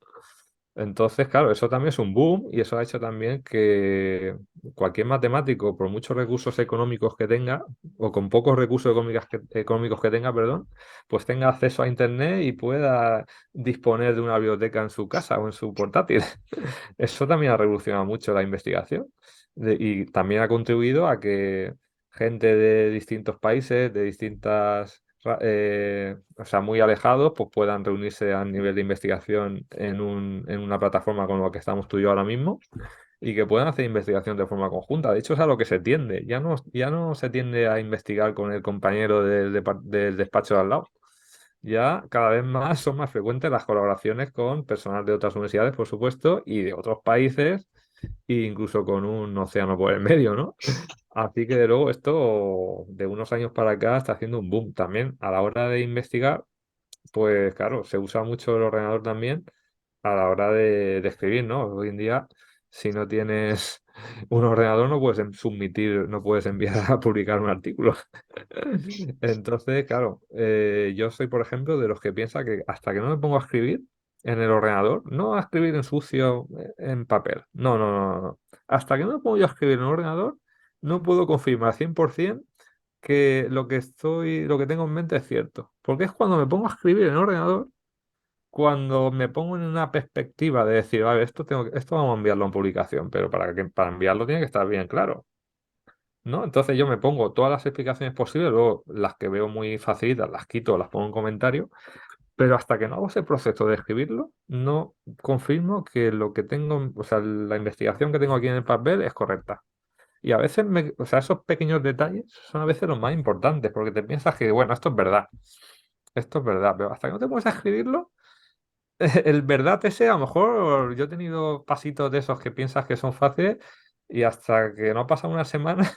Entonces, claro, eso también es un boom y eso ha hecho también que cualquier matemático, por muchos recursos económicos que tenga, o con pocos recursos económicos que tenga, perdón, pues tenga acceso a Internet y pueda disponer de una biblioteca en su casa o en su portátil. Eso también ha revolucionado mucho la investigación y también ha contribuido a que gente de distintos países, de distintas, o sea, muy alejados, pues puedan reunirse a nivel de investigación en una plataforma con la que estamos tú y yo ahora mismo y que puedan hacer investigación de forma conjunta. De hecho, es a lo que se tiende. Ya no se tiende a investigar con el compañero del despacho de al lado. Ya cada vez más son más frecuentes las colaboraciones con personal de otras universidades, por supuesto, y de otros países, e incluso con un océano por el medio, ¿no? Así que de luego esto de unos años para acá está haciendo un boom también a la hora de investigar, pues claro, se usa mucho el ordenador también a la hora de escribir, ¿no? Hoy en día, si no tienes un ordenador, no puedes submitir, no puedes enviar a publicar un artículo. Entonces, claro, yo soy, por ejemplo, de los que piensa que hasta que no me pongo a escribir en el ordenador, no a escribir en sucio, en papel, no, no, no, no. Hasta que no me pongo yo a escribir en el ordenador, no puedo confirmar 100% que lo que tengo en mente es cierto. Porque es cuando me pongo a escribir en el ordenador cuando me pongo en una perspectiva de decir, vale, esto vamos a enviarlo en publicación, pero para enviarlo tiene que estar bien claro, ¿no? Entonces yo me pongo todas las explicaciones posibles, luego las que veo muy facilitas las quito, las pongo en comentario, pero hasta que no hago ese proceso de escribirlo, no confirmo que lo que tengo, o sea, la investigación que tengo aquí en el papel es correcta. Y a veces, o sea, esos pequeños detalles son a veces los más importantes, porque te piensas que, bueno, esto es verdad, pero hasta que no te pones a escribirlo, el verdad ese, a lo mejor yo he tenido pasitos de esos que piensas que son fáciles y hasta que no pasa una semana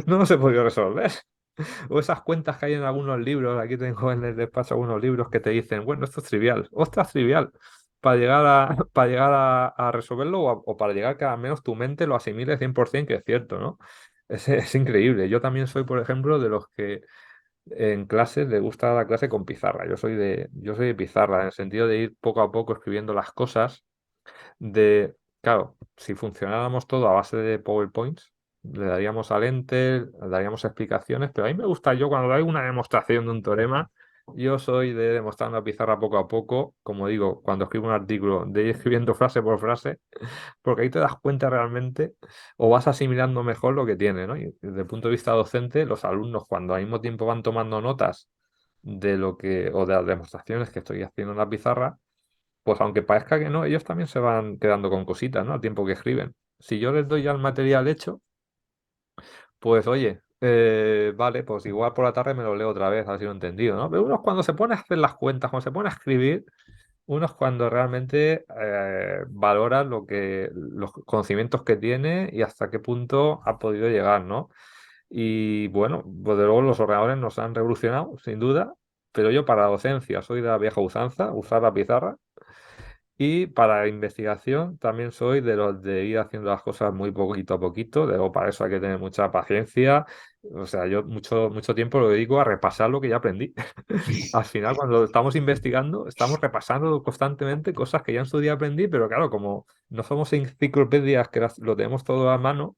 no los he podido resolver. O esas cuentas que hay en algunos libros, aquí tengo en el despacho algunos libros que te dicen, bueno, esto es trivial, ostras, trivial, para llegar para llegar a resolverlo o para llegar que al menos tu mente lo asimile 100% que es cierto, ¿no? Es increíble. Yo también soy, por ejemplo, de los que en clases le gusta dar la clase con pizarra. Yo soy de pizarra, en el sentido de ir poco a poco escribiendo las cosas. Claro, si funcionáramos todo a base de PowerPoints, le daríamos al enter, le daríamos explicaciones, pero a mí me gusta, yo cuando doy una demostración de un teorema, yo soy de demostrar una pizarra poco a poco, como digo, cuando escribo un artículo, de ir escribiendo frase por frase, porque ahí te das cuenta realmente o vas asimilando mejor lo que tiene, ¿no? Y desde el punto de vista docente, los alumnos cuando al mismo tiempo van tomando notas de lo que, o de las demostraciones que estoy haciendo en la pizarra, pues aunque parezca que no, ellos también se van quedando con cositas, ¿no? Al tiempo que escriben. Si yo les doy ya el material hecho, pues oye, vale, pues igual por la tarde me lo leo otra vez, a ver si lo he entendido, ¿no? Pero unos cuando se pone a hacer las cuentas, cuando se pone a escribir, unos cuando realmente valora los conocimientos que tiene y hasta qué punto ha podido llegar, ¿no? Y bueno, pues de luego los ordenadores nos han revolucionado, sin duda, pero yo para la docencia soy de la vieja usanza, usar la pizarra. Y para investigación también soy de los de ir haciendo las cosas muy poquito a poquito. Luego para eso hay que tener mucha paciencia. O sea, yo mucho tiempo lo dedico a repasar lo que ya aprendí. Al final, cuando estamos investigando, estamos repasando constantemente cosas que ya en su día aprendí, pero claro, como no somos enciclopedias que lo tenemos todo a mano,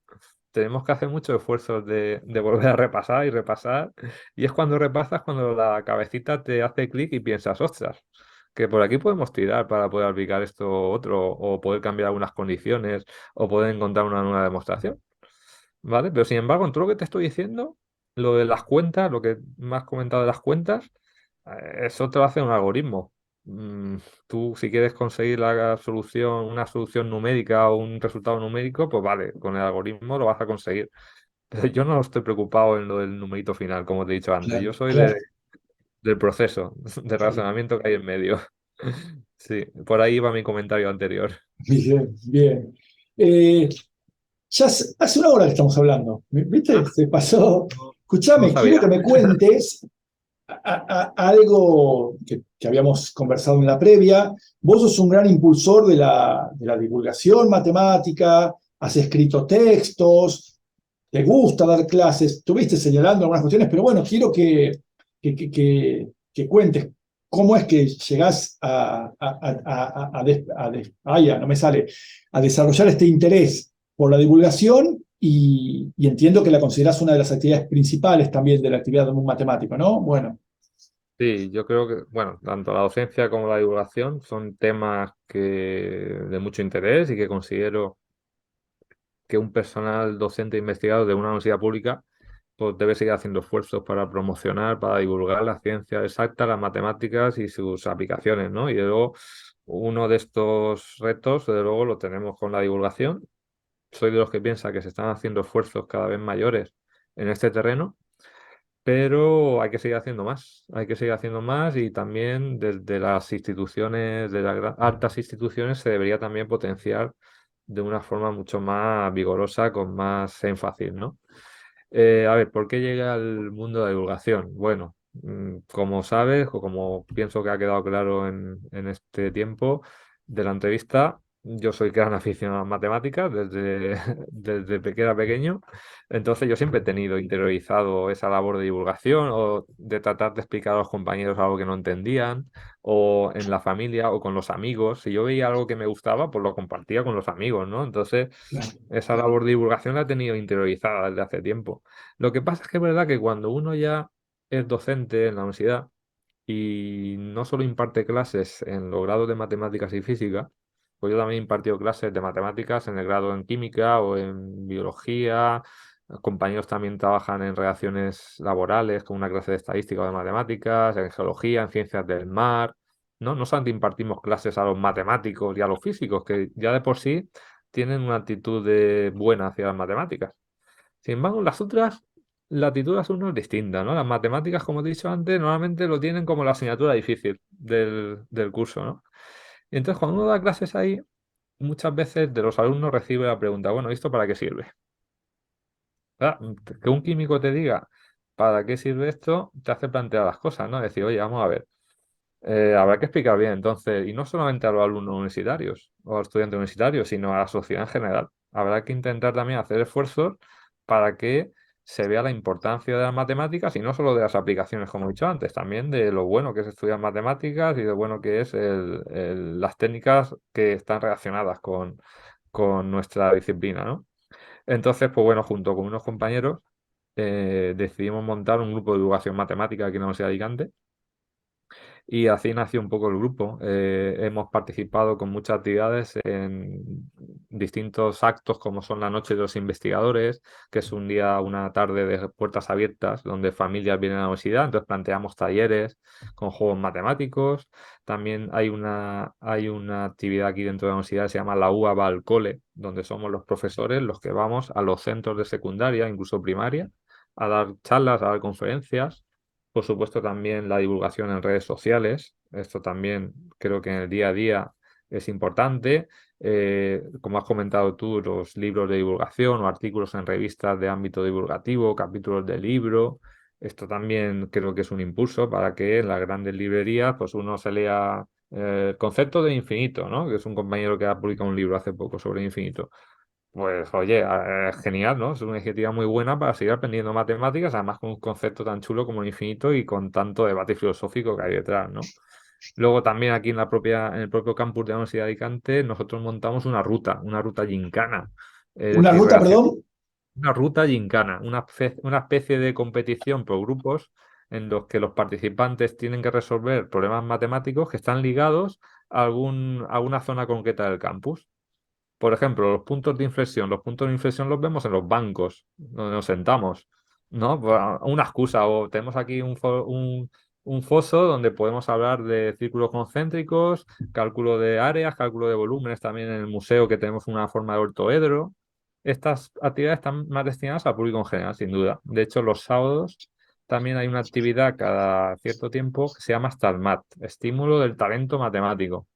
tenemos que hacer mucho esfuerzo de volver a repasar y repasar. Y es cuando repasas cuando la cabecita te hace clic y piensas, ostras, que por aquí podemos tirar para poder aplicar esto otro, o poder cambiar algunas condiciones, o poder encontrar una nueva demostración. ¿Vale? Pero sin embargo, en todo lo que te estoy diciendo, lo de las cuentas, lo que me has comentado de las cuentas, eso te lo hace un algoritmo. Mm, Tú, si quieres conseguir la solución, una solución numérica o un resultado numérico, pues vale, con el algoritmo lo vas a conseguir. Pero yo no estoy preocupado en lo del numerito final, como te he dicho antes. Claro, Yo soy claro, del proceso, de claro. razonamiento que hay en medio. Sí, por ahí va mi comentario anterior. Bien, bien. Hace una hora que estamos hablando, ¿viste? Ah, Se pasó. no, no Escúchame, quiero sabía. que me cuentes algo que habíamos conversado en la previa. Vos sos un gran impulsor de la divulgación matemática, has escrito textos, te gusta dar clases, estuviste señalando algunas cuestiones, pero bueno, quiero que cuentes cómo es que llegás no me sale, a desarrollar este interés por la divulgación y entiendo que la considerás una de las actividades principales también de la actividad de un matemático, ¿no? Bueno, Sí, yo creo que, bueno, tanto la docencia como la divulgación son temas de mucho interés y que considero que un personal docente e investigador de una universidad pública pues debe seguir haciendo esfuerzos para promocionar, para divulgar la ciencia exacta, las matemáticas y sus aplicaciones, ¿no? Y luego uno de estos retos, desde luego, lo tenemos con la divulgación. Soy de los que piensa que se están haciendo esfuerzos cada vez mayores en este terreno, pero hay que seguir haciendo más, hay que seguir haciendo más y también desde las instituciones, de las altas instituciones, se debería también potenciar de una forma mucho más vigorosa, con más énfasis, ¿no? A ver, ¿por qué llega al mundo de la divulgación? Bueno, como sabes, o como pienso que ha quedado claro en este tiempo de la entrevista, yo soy gran aficionado a las matemáticas desde, desde que era pequeño. Entonces yo siempre he tenido interiorizado esa labor de divulgación o de tratar de explicar a los compañeros algo que no entendían, o en la familia o con los amigos. Si yo veía algo que me gustaba, pues lo compartía con los amigos, ¿no? Entonces claro, esa labor de divulgación la he tenido interiorizada desde hace tiempo. Lo que pasa es que es verdad que cuando uno ya es docente en la universidad y no solo imparte clases en los grados de matemáticas y física, pues yo también he impartido clases de matemáticas en el grado en química o en biología. Compañeros también trabajan en relaciones laborales, con una clase de estadística o de matemáticas, en geología, en ciencias del mar. No, no solamente impartimos clases a los matemáticos y a los físicos, que ya de por sí tienen una actitud buena hacia las matemáticas. Sin embargo, las otras, la actitud de las alumnos es distinta, ¿no? Las matemáticas, como he dicho antes, normalmente lo tienen como la asignatura difícil del curso, ¿no? Y entonces, cuando uno da clases ahí, muchas veces de los alumnos recibe la pregunta, bueno, ¿esto para qué sirve? ¿Verdad? Que un químico te diga para qué sirve esto, te hace plantear las cosas, ¿no? Decir, oye, vamos a ver, habrá que explicar bien, entonces, y no solamente a los alumnos universitarios o a los estudiantes universitarios, sino a la sociedad en general. Habrá que intentar también hacer esfuerzos para que se vea la importancia de las matemáticas y no solo de las aplicaciones, como he dicho antes, también de lo bueno que es estudiar matemáticas y de lo bueno que es las técnicas que están relacionadas con nuestra disciplina, ¿no? Entonces, pues bueno, junto con unos compañeros decidimos montar un grupo de divulgación matemática aquí en la Universidad de Alicante y así nació un poco el grupo. Hemos participado con muchas actividades en distintos actos, como son la Noche de los Investigadores, que es un día, una tarde de puertas abiertas, donde familias vienen a la universidad. Entonces planteamos talleres con juegos matemáticos. También hay una actividad aquí dentro de la universidad que se llama La UA va al cole, donde somos los profesores los que vamos a los centros de secundaria, incluso primaria, a dar charlas, a dar conferencias. Por supuesto, también la divulgación en redes sociales. Esto también creo que en el día a día es importante. Como has comentado tú, los libros de divulgación o artículos en revistas de ámbito divulgativo, capítulos de libro. Esto también creo que es un impulso para que en las grandes librerías pues uno se lea el concepto de infinito, ¿no? Que es un compañero que ha publicado un libro hace poco sobre infinito. Pues oye, genial, ¿no? Es una iniciativa muy buena para seguir aprendiendo matemáticas, además con un concepto tan chulo como el infinito y con tanto debate filosófico que hay detrás, ¿no? Luego también aquí en el propio campus de la Universidad de Alicante, nosotros montamos una ruta gincana, es Una decir, ruta, perdón. una ruta gincana, una especie de competición por grupos en los que los participantes tienen que resolver problemas matemáticos que están ligados a una zona concreta del campus. Por ejemplo, los puntos de inflexión. Los puntos de inflexión los vemos en los bancos, donde nos sentamos, ¿no? Pues, una excusa. O tenemos aquí un foso donde podemos hablar de círculos concéntricos, cálculo de áreas, cálculo de volúmenes, también en el museo que tenemos una forma de ortoedro. Estas actividades están más destinadas al público en general, sin duda. De hecho, los sábados también hay una actividad cada cierto tiempo que se llama STALMAT, Estímulo del Talento Matemático,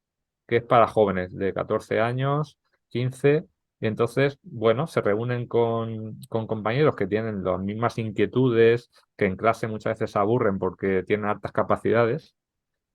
que es para jóvenes de 14 años, 15, y entonces, bueno, se reúnen con compañeros que tienen las mismas inquietudes, que en clase muchas veces se aburren porque tienen altas capacidades,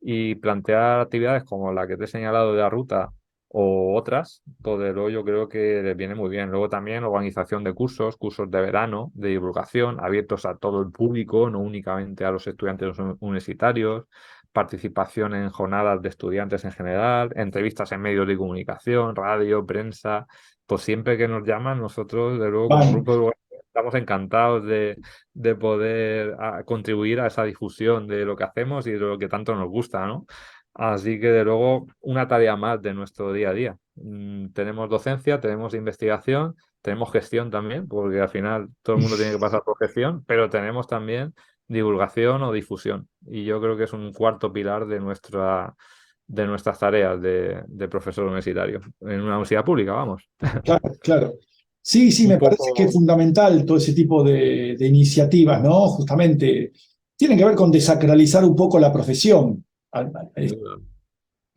y plantear actividades como la que te he señalado de la ruta o otras, pues desde luego yo creo que les viene muy bien. Luego también organización de cursos, cursos de verano, de divulgación, abiertos a todo el público, no únicamente a los estudiantes universitarios, participación en jornadas de estudiantes en general, entrevistas en medios de comunicación, radio, prensa. Pues siempre que nos llaman, nosotros, de luego, como Vale. grupo de estamos encantados de poder contribuir a esa difusión de lo que hacemos y de lo que tanto nos gusta, ¿no? Así que, de luego, una tarea más de nuestro día a día. Tenemos docencia, tenemos investigación, tenemos gestión también, porque al final todo el mundo tiene que pasar por gestión, pero tenemos también divulgación o difusión. Y yo creo que es un cuarto pilar de nuestras tareas de profesor universitario, en una universidad pública, vamos. Claro, claro. Sí, sí, Un me parece que es poco... fundamental todo ese tipo de iniciativas, ¿no? Justamente tienen que ver con desacralizar un poco la profesión. Sin duda.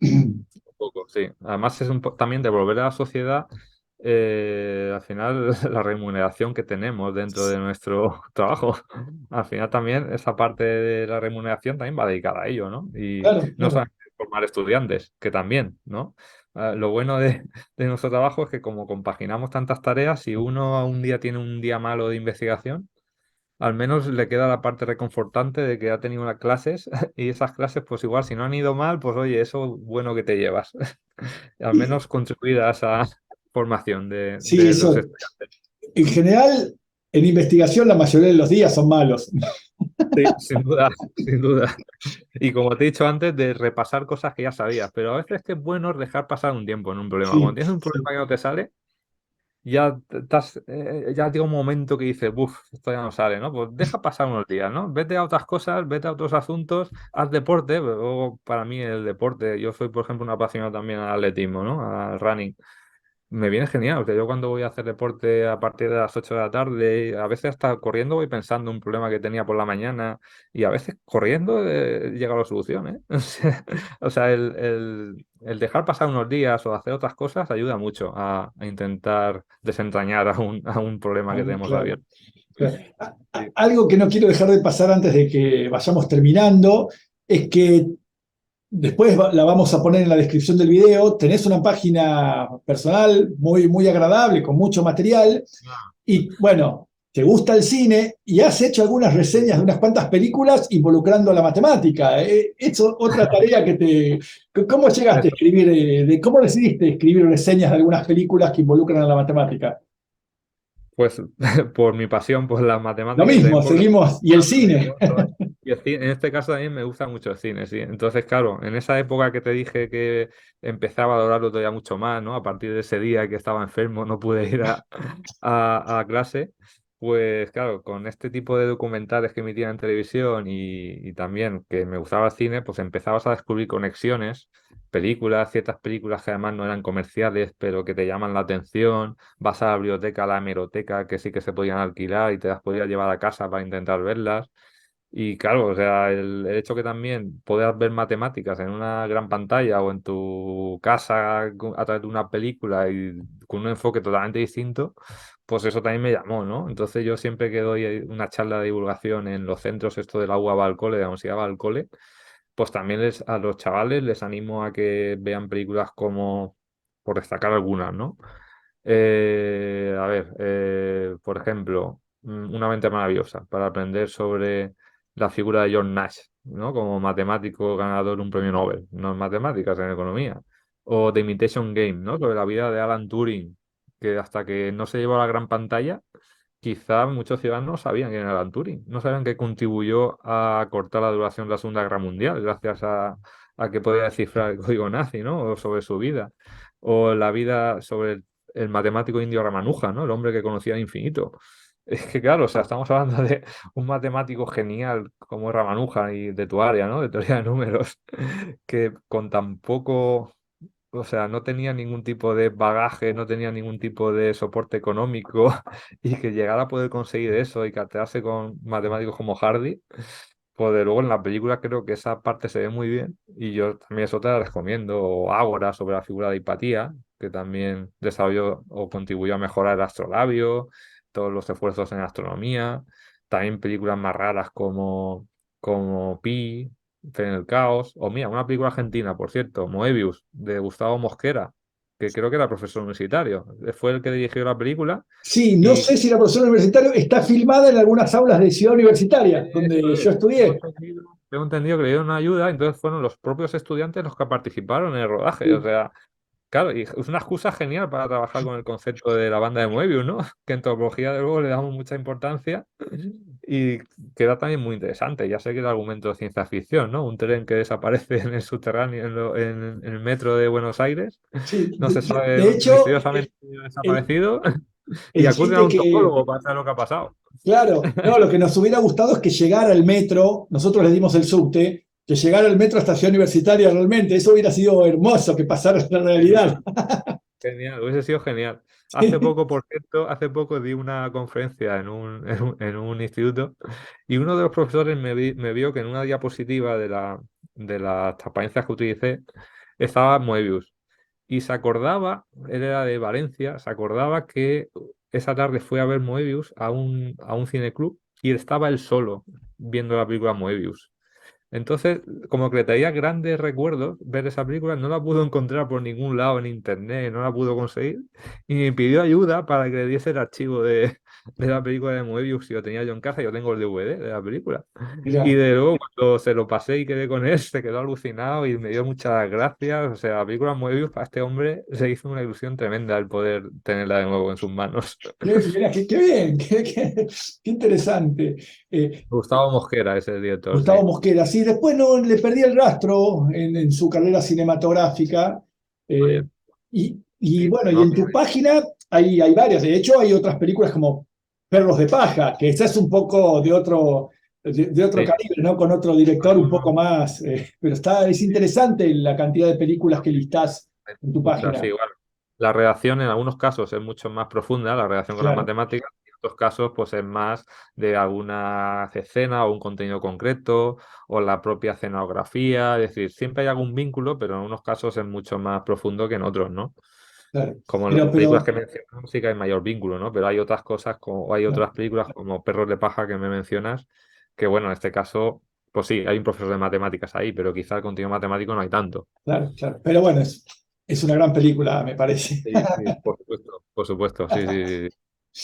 Un poco, sí. Además es también devolver a la sociedad al final la remuneración que tenemos dentro de nuestro trabajo. Al final también esa parte de la remuneración también va dedicada a ello, ¿no? Y Claro, no claro. solamente formar estudiantes, que también, ¿no? Lo bueno de nuestro trabajo es que como compaginamos tantas tareas, si uno un día tiene un día malo de investigación, al menos le queda la parte reconfortante de que ha tenido unas clases y esas clases, pues igual, si no han ido mal, pues oye, eso bueno que te llevas. Al Y- menos contribuir a esa formación Sí, de los eso. estudiantes. En general, en investigación la mayoría de los días son malos. Sí, sin duda, sin duda. Y como te he dicho antes, de repasar cosas que ya sabías, pero a veces que es bueno dejar pasar un tiempo en un problema. Cuando Sí, tienes un problema sí. que no te sale, ya llega un momento que dices, uff, esto ya no sale, ¿no? Pues deja pasar unos días, ¿no? Vete a otras cosas, vete a otros asuntos, haz deporte. Luego, para mí el deporte, yo soy, por ejemplo, un apasionado también al atletismo, ¿no? Al running. Me viene genial, porque yo cuando voy a hacer deporte a partir de las 8 de la tarde, a veces hasta corriendo voy pensando en un problema que tenía por la mañana y a veces corriendo llega a la solución, ¿eh? O sea, el dejar pasar unos días o hacer otras cosas ayuda mucho a intentar desentrañar a un problema que tenemos Claro, abierto. claro. Sí. Algo que no quiero dejar de pasar antes de que vayamos terminando es que después la vamos a poner en la descripción del video. Tenés una página personal muy, muy agradable, con mucho material. Ah, Y bueno, te gusta el cine y has hecho algunas reseñas de unas cuantas películas involucrando la matemática. Es otra tarea que te... ¿Cómo llegaste a Eso. escribir, cómo decidiste escribir reseñas de algunas películas que involucran a la matemática? Pues por mi pasión por las Lo matemáticas y mismo, también por seguimos. Y el cine. y en este caso también me gusta mucho el cine, sí. Entonces, claro, en esa época que te dije que empezaba a valorarlo todavía mucho más, ¿no? A partir de ese día que estaba enfermo, no pude ir a clase, pues claro, con este tipo de documentales que emitían en televisión y también que me gustaba el cine, pues empezabas a descubrir conexiones, películas, ciertas películas que además no eran comerciales, pero que te llaman la atención. Vas a la biblioteca, a la hemeroteca, que sí que se podían alquilar y te las podías llevar a casa para intentar verlas. Y claro, o sea, el hecho que también puedas ver matemáticas en una gran pantalla o en tu casa a través de una película y con un enfoque totalmente distinto, pues eso también me llamó, ¿no? Entonces yo siempre que doy una charla de divulgación en los centros, esto del agua va al cole, de la universidad va al cole, pues también a los chavales les animo a que vean películas como, por destacar algunas, ¿no? A ver, por ejemplo, Una mente maravillosa, para aprender sobre la figura de John Nash, ¿no? Como matemático ganador de un premio Nobel, no en matemáticas, en economía. O The Imitation Game, ¿no? Sobre la vida de Alan Turing, que hasta que no se llevó a la gran pantalla, quizá muchos ciudadanos no sabían quién era Alan Turing, no sabían que contribuyó a cortar la duración de la Segunda Guerra Mundial gracias a que podía descifrar el código nazi, ¿no? O sobre su vida. O la vida sobre el matemático indio Ramanuja, ¿no? El hombre que conocía el infinito. Es que claro, o sea, estamos hablando de un matemático genial como Ramanuja y de tu área, ¿no? De teoría de números, que con tan poco, o sea, no tenía ningún tipo de bagaje, no tenía ningún tipo de soporte económico y que llegara a poder conseguir eso y catearse con matemáticos como Hardy, pues de luego en la película creo que esa parte se ve muy bien y yo también eso te la recomiendo. O Ágora sobre la figura de Hipatía, que también desarrolló o contribuyó a mejorar el astrolabio, todos los esfuerzos en astronomía. También películas más raras como Pi, Fe en el Caos. O mira, una película argentina, por cierto, Moebius, de Gustavo Mosquera, que creo que era profesor universitario. Fue el que dirigió la película Sí, no y sé si la profesora universitaria está filmada en algunas aulas de Ciudad Universitaria, eso donde yo es. estudié. Tengo entendido que le dieron una ayuda, entonces fueron los propios estudiantes los que participaron en el rodaje. O Sí, sea, claro, y es una excusa genial para trabajar con el concepto de la banda de Moebius, ¿no? Que en topología de luego le damos mucha importancia y queda también muy interesante. Ya sé que el argumento de ciencia ficción, ¿no? Un tren que desaparece en el subterráneo, en el metro de Buenos Aires, sí. no se sabe De hecho, misteriosamente ha el, desaparecido y el acuden a chiste un que, topólogo para saber lo que ha pasado. claro, no, lo que nos hubiera gustado es que llegara el metro, nosotros le dimos el subte, que llegara el metro hasta Ciudad Universitaria realmente, eso hubiera sido hermoso que pasara en la realidad. Genial. Genial, hubiese sido genial. Hace poco, por cierto, hace poco di una conferencia en un instituto y uno de los profesores me vio que en una diapositiva de las transparencias que utilicé estaba Moebius y se acordaba, él era de Valencia, se acordaba que esa tarde fue a ver Moebius a un cineclub y estaba él solo viendo la película Moebius. Entonces, como que le traía grandes recuerdos ver esa película, no la pudo encontrar por ningún lado en internet, no la pudo conseguir, y me pidió ayuda para que le diese el archivo de la película de Moebius, y lo tenía yo en casa, yo tengo el DVD de la película. Y Mirá, de luego, cuando se lo pasé y quedé con él, se quedó alucinado y me dio muchas gracias. O sea, la película Moebius para este hombre se hizo una ilusión tremenda el poder tenerla de nuevo en sus manos. mirá, qué bien, qué interesante. Gustavo Mosquera es el director, Gustavo sí. Mosquera, sí, después no le perdí el rastro en su carrera cinematográfica. Oye, Y sí, bueno, y no, en tu página hay varias, de hecho hay otras películas como Perros de Paja, que esa es un poco de otro sí. calibre, ¿no? Con otro director Hay un poco uno. más, pero es interesante la cantidad de películas que listás en tu Muchas, sí, página. bueno. La redacción en algunos casos es mucho más profunda, la redacción con las Claro, matemáticas, y en otros casos pues es más de alguna escena o un contenido concreto o la propia escenografía, es decir, siempre hay algún vínculo, pero en unos casos es mucho más profundo que en otros, ¿no? claro. Como en las películas Pero, que mencionamos sí que hay mayor vínculo, ¿no? Pero hay otras cosas, como hay claro, otras películas como Perros de Paja que me mencionas, que bueno, en este caso, pues sí, hay un profesor de matemáticas ahí, pero quizá el contenido matemático no hay tanto. claro, claro. Pero bueno, es una gran película, me parece. Sí, sí, por supuesto, sí, sí, sí. Sí.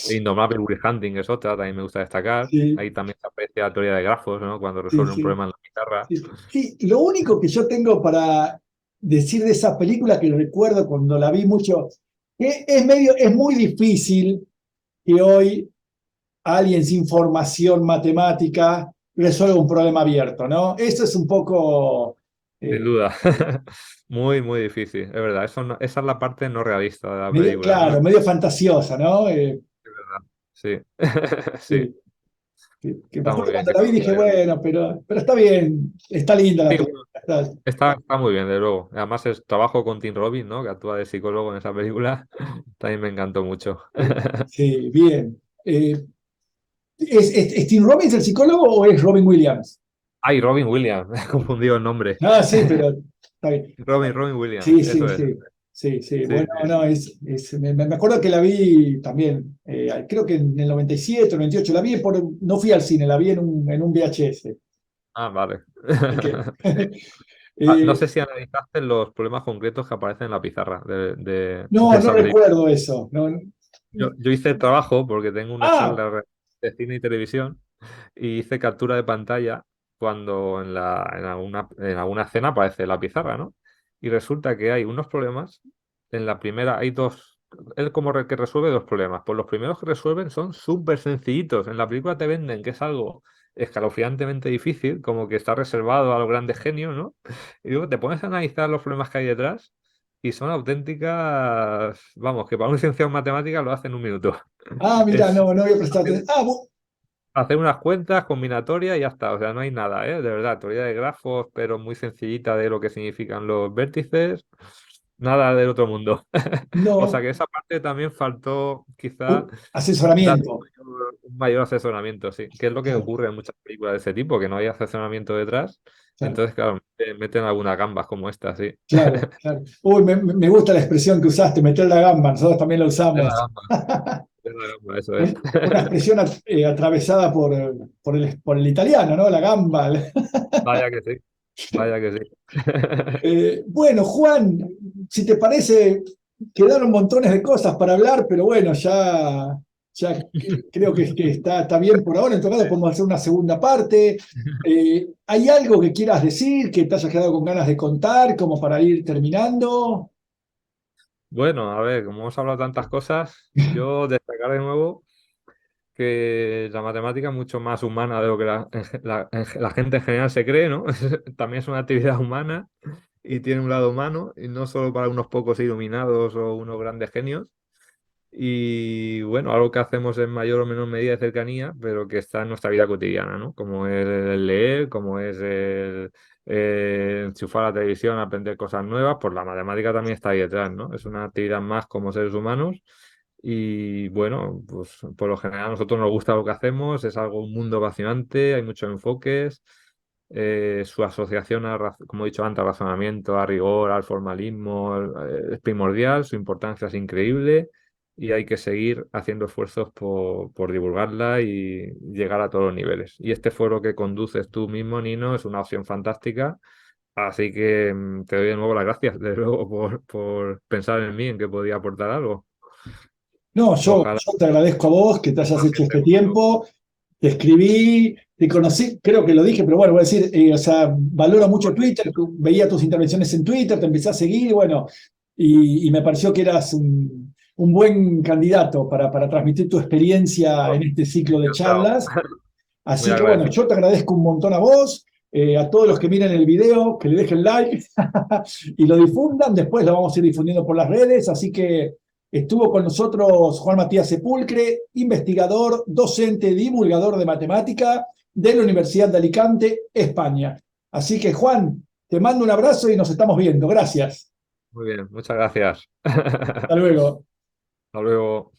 Indomable Will Hunting es otra, también me gusta destacar. Sí, Ahí también se aprecia la teoría de grafos, ¿no? Cuando sí, resuelve un sí, problema en la pizarra. sí. Sí, lo único que yo tengo para decir de esa película que recuerdo cuando la vi mucho, que es muy difícil que hoy alguien sin formación matemática resuelva un problema abierto, ¿no? Eso es un poco, Sin eh, duda. Muy, muy difícil, es verdad. Esa es la parte no realista de la medio, película, ¿no? claro, medio fantasiosa, ¿no? Es verdad. Sí, sí, Sí, que me está muy acuerdo bien. cuando Yo la vi creo dije, que... bueno, pero está bien, está linda la Sí, película. bueno, está muy bien, de luego. Además, es trabajo con Tim Robbins, ¿no? Que actúa de psicólogo en esa película. También me encantó mucho. Sí, bien. ¿Es Tim Robbins el psicólogo o es Robin Williams? Ay, Robin Williams, me he confundido el nombre. Ah, sí, pero está bien. Robin Williams, Sí, sí, eso es. sí. Sí, sí. Sí, Bueno, sí. no, me acuerdo que la vi también, creo que en el 97 o 98, la vi no fui al cine, la vi en un VHS. Ah, vale. Así que, No eh, sé si analizaste los problemas concretos que aparecen en la pizarra de no, no esa película. recuerdo eso. No, Yo hice el trabajo porque tengo un Excel ah, de cine y televisión y hice captura de pantalla cuando en alguna escena aparece la pizarra, ¿no? Y resulta que hay unos problemas. En la primera hay dos. Él como que resuelve dos problemas. Pues los primeros que resuelven son súper sencillitos. En la película te venden que es algo escalofriantemente difícil, como que está reservado a los grandes genios, ¿no? Y luego te pones a analizar los problemas que hay detrás y son auténticas, vamos, que para un licenciado en matemáticas lo hace en un minuto. mira, Es no había prestado hacer, atención. Ah, hacer unas cuentas combinatorias y ya está. O sea, no hay nada, ¿eh? De verdad, teoría de grafos, pero muy sencillita de lo que significan los vértices. Nada del otro mundo. O sea no, que esa parte también faltó quizá dar asesoramiento. un mayor asesoramiento, sí. Que es lo que Claro, ocurre en muchas películas de ese tipo, que no hay asesoramiento detrás. claro. Entonces, claro, meten algunas gambas como esta, sí. Claro, claro. Uy, me gusta la expresión que usaste, meter la gamba, nosotros también la De la usamos. gamba, de la gamba, eso es. Una expresión atravesada por el italiano, ¿no? La gamba. Vaya que sí, vaya que sí. Bueno, Juan, si te parece, quedaron montones de cosas para hablar, pero bueno, ya creo que está bien por ahora. En todo caso, podemos hacer una segunda parte. ¿Hay algo que quieras decir, que te hayas quedado con ganas de contar, como para ir terminando? Bueno, a ver, como hemos hablado tantas cosas, yo destacar de nuevo que la matemática es mucho más humana de lo que la gente en general se cree, ¿no? También es una actividad humana y tiene un lado humano, y no solo para unos pocos iluminados o unos grandes genios. Y bueno, algo que hacemos en mayor o menor medida de cercanía, pero que está en nuestra vida cotidiana, ¿no? Como es el leer, como es el enchufar la televisión, aprender cosas nuevas, pues la matemática también está ahí detrás, ¿no? Es una actividad más como seres humanos. Y bueno, pues por lo general a nosotros nos gusta lo que hacemos, es algo, un mundo apasionante, hay muchos enfoques. Su asociación, como he dicho antes, al razonamiento, a rigor, al formalismo, es primordial, su importancia es increíble y hay que seguir haciendo esfuerzos por divulgarla y llegar a todos los niveles. Y este foro que conduces tú mismo, Nino, es una opción fantástica. Así que te doy de nuevo las gracias, desde luego, por pensar en mí, en que podía aportar algo. No, Ojalá yo te agradezco a vos que te hayas más hecho gente este como tú. tiempo, te escribí, te conocí, creo que lo dije, pero bueno, voy a decir, o sea, valoro mucho Twitter, veía tus intervenciones en Twitter, te empecé a seguir, y bueno, y me pareció que eras un buen candidato para transmitir tu experiencia en este ciclo de Encantado. charlas. Muy Así que bueno, agradecido. yo te agradezco un montón a vos, a todos los que miren el video, que le dejen like y lo difundan. Después lo vamos a ir difundiendo por las redes. Así que estuvo con nosotros Juan Matías Sepulcre, investigador, docente, divulgador de matemática de la Universidad de Alicante, España. Así que Juan, te mando un abrazo y nos estamos viendo. Gracias. Muy bien, muchas gracias. Hasta luego. Hasta luego.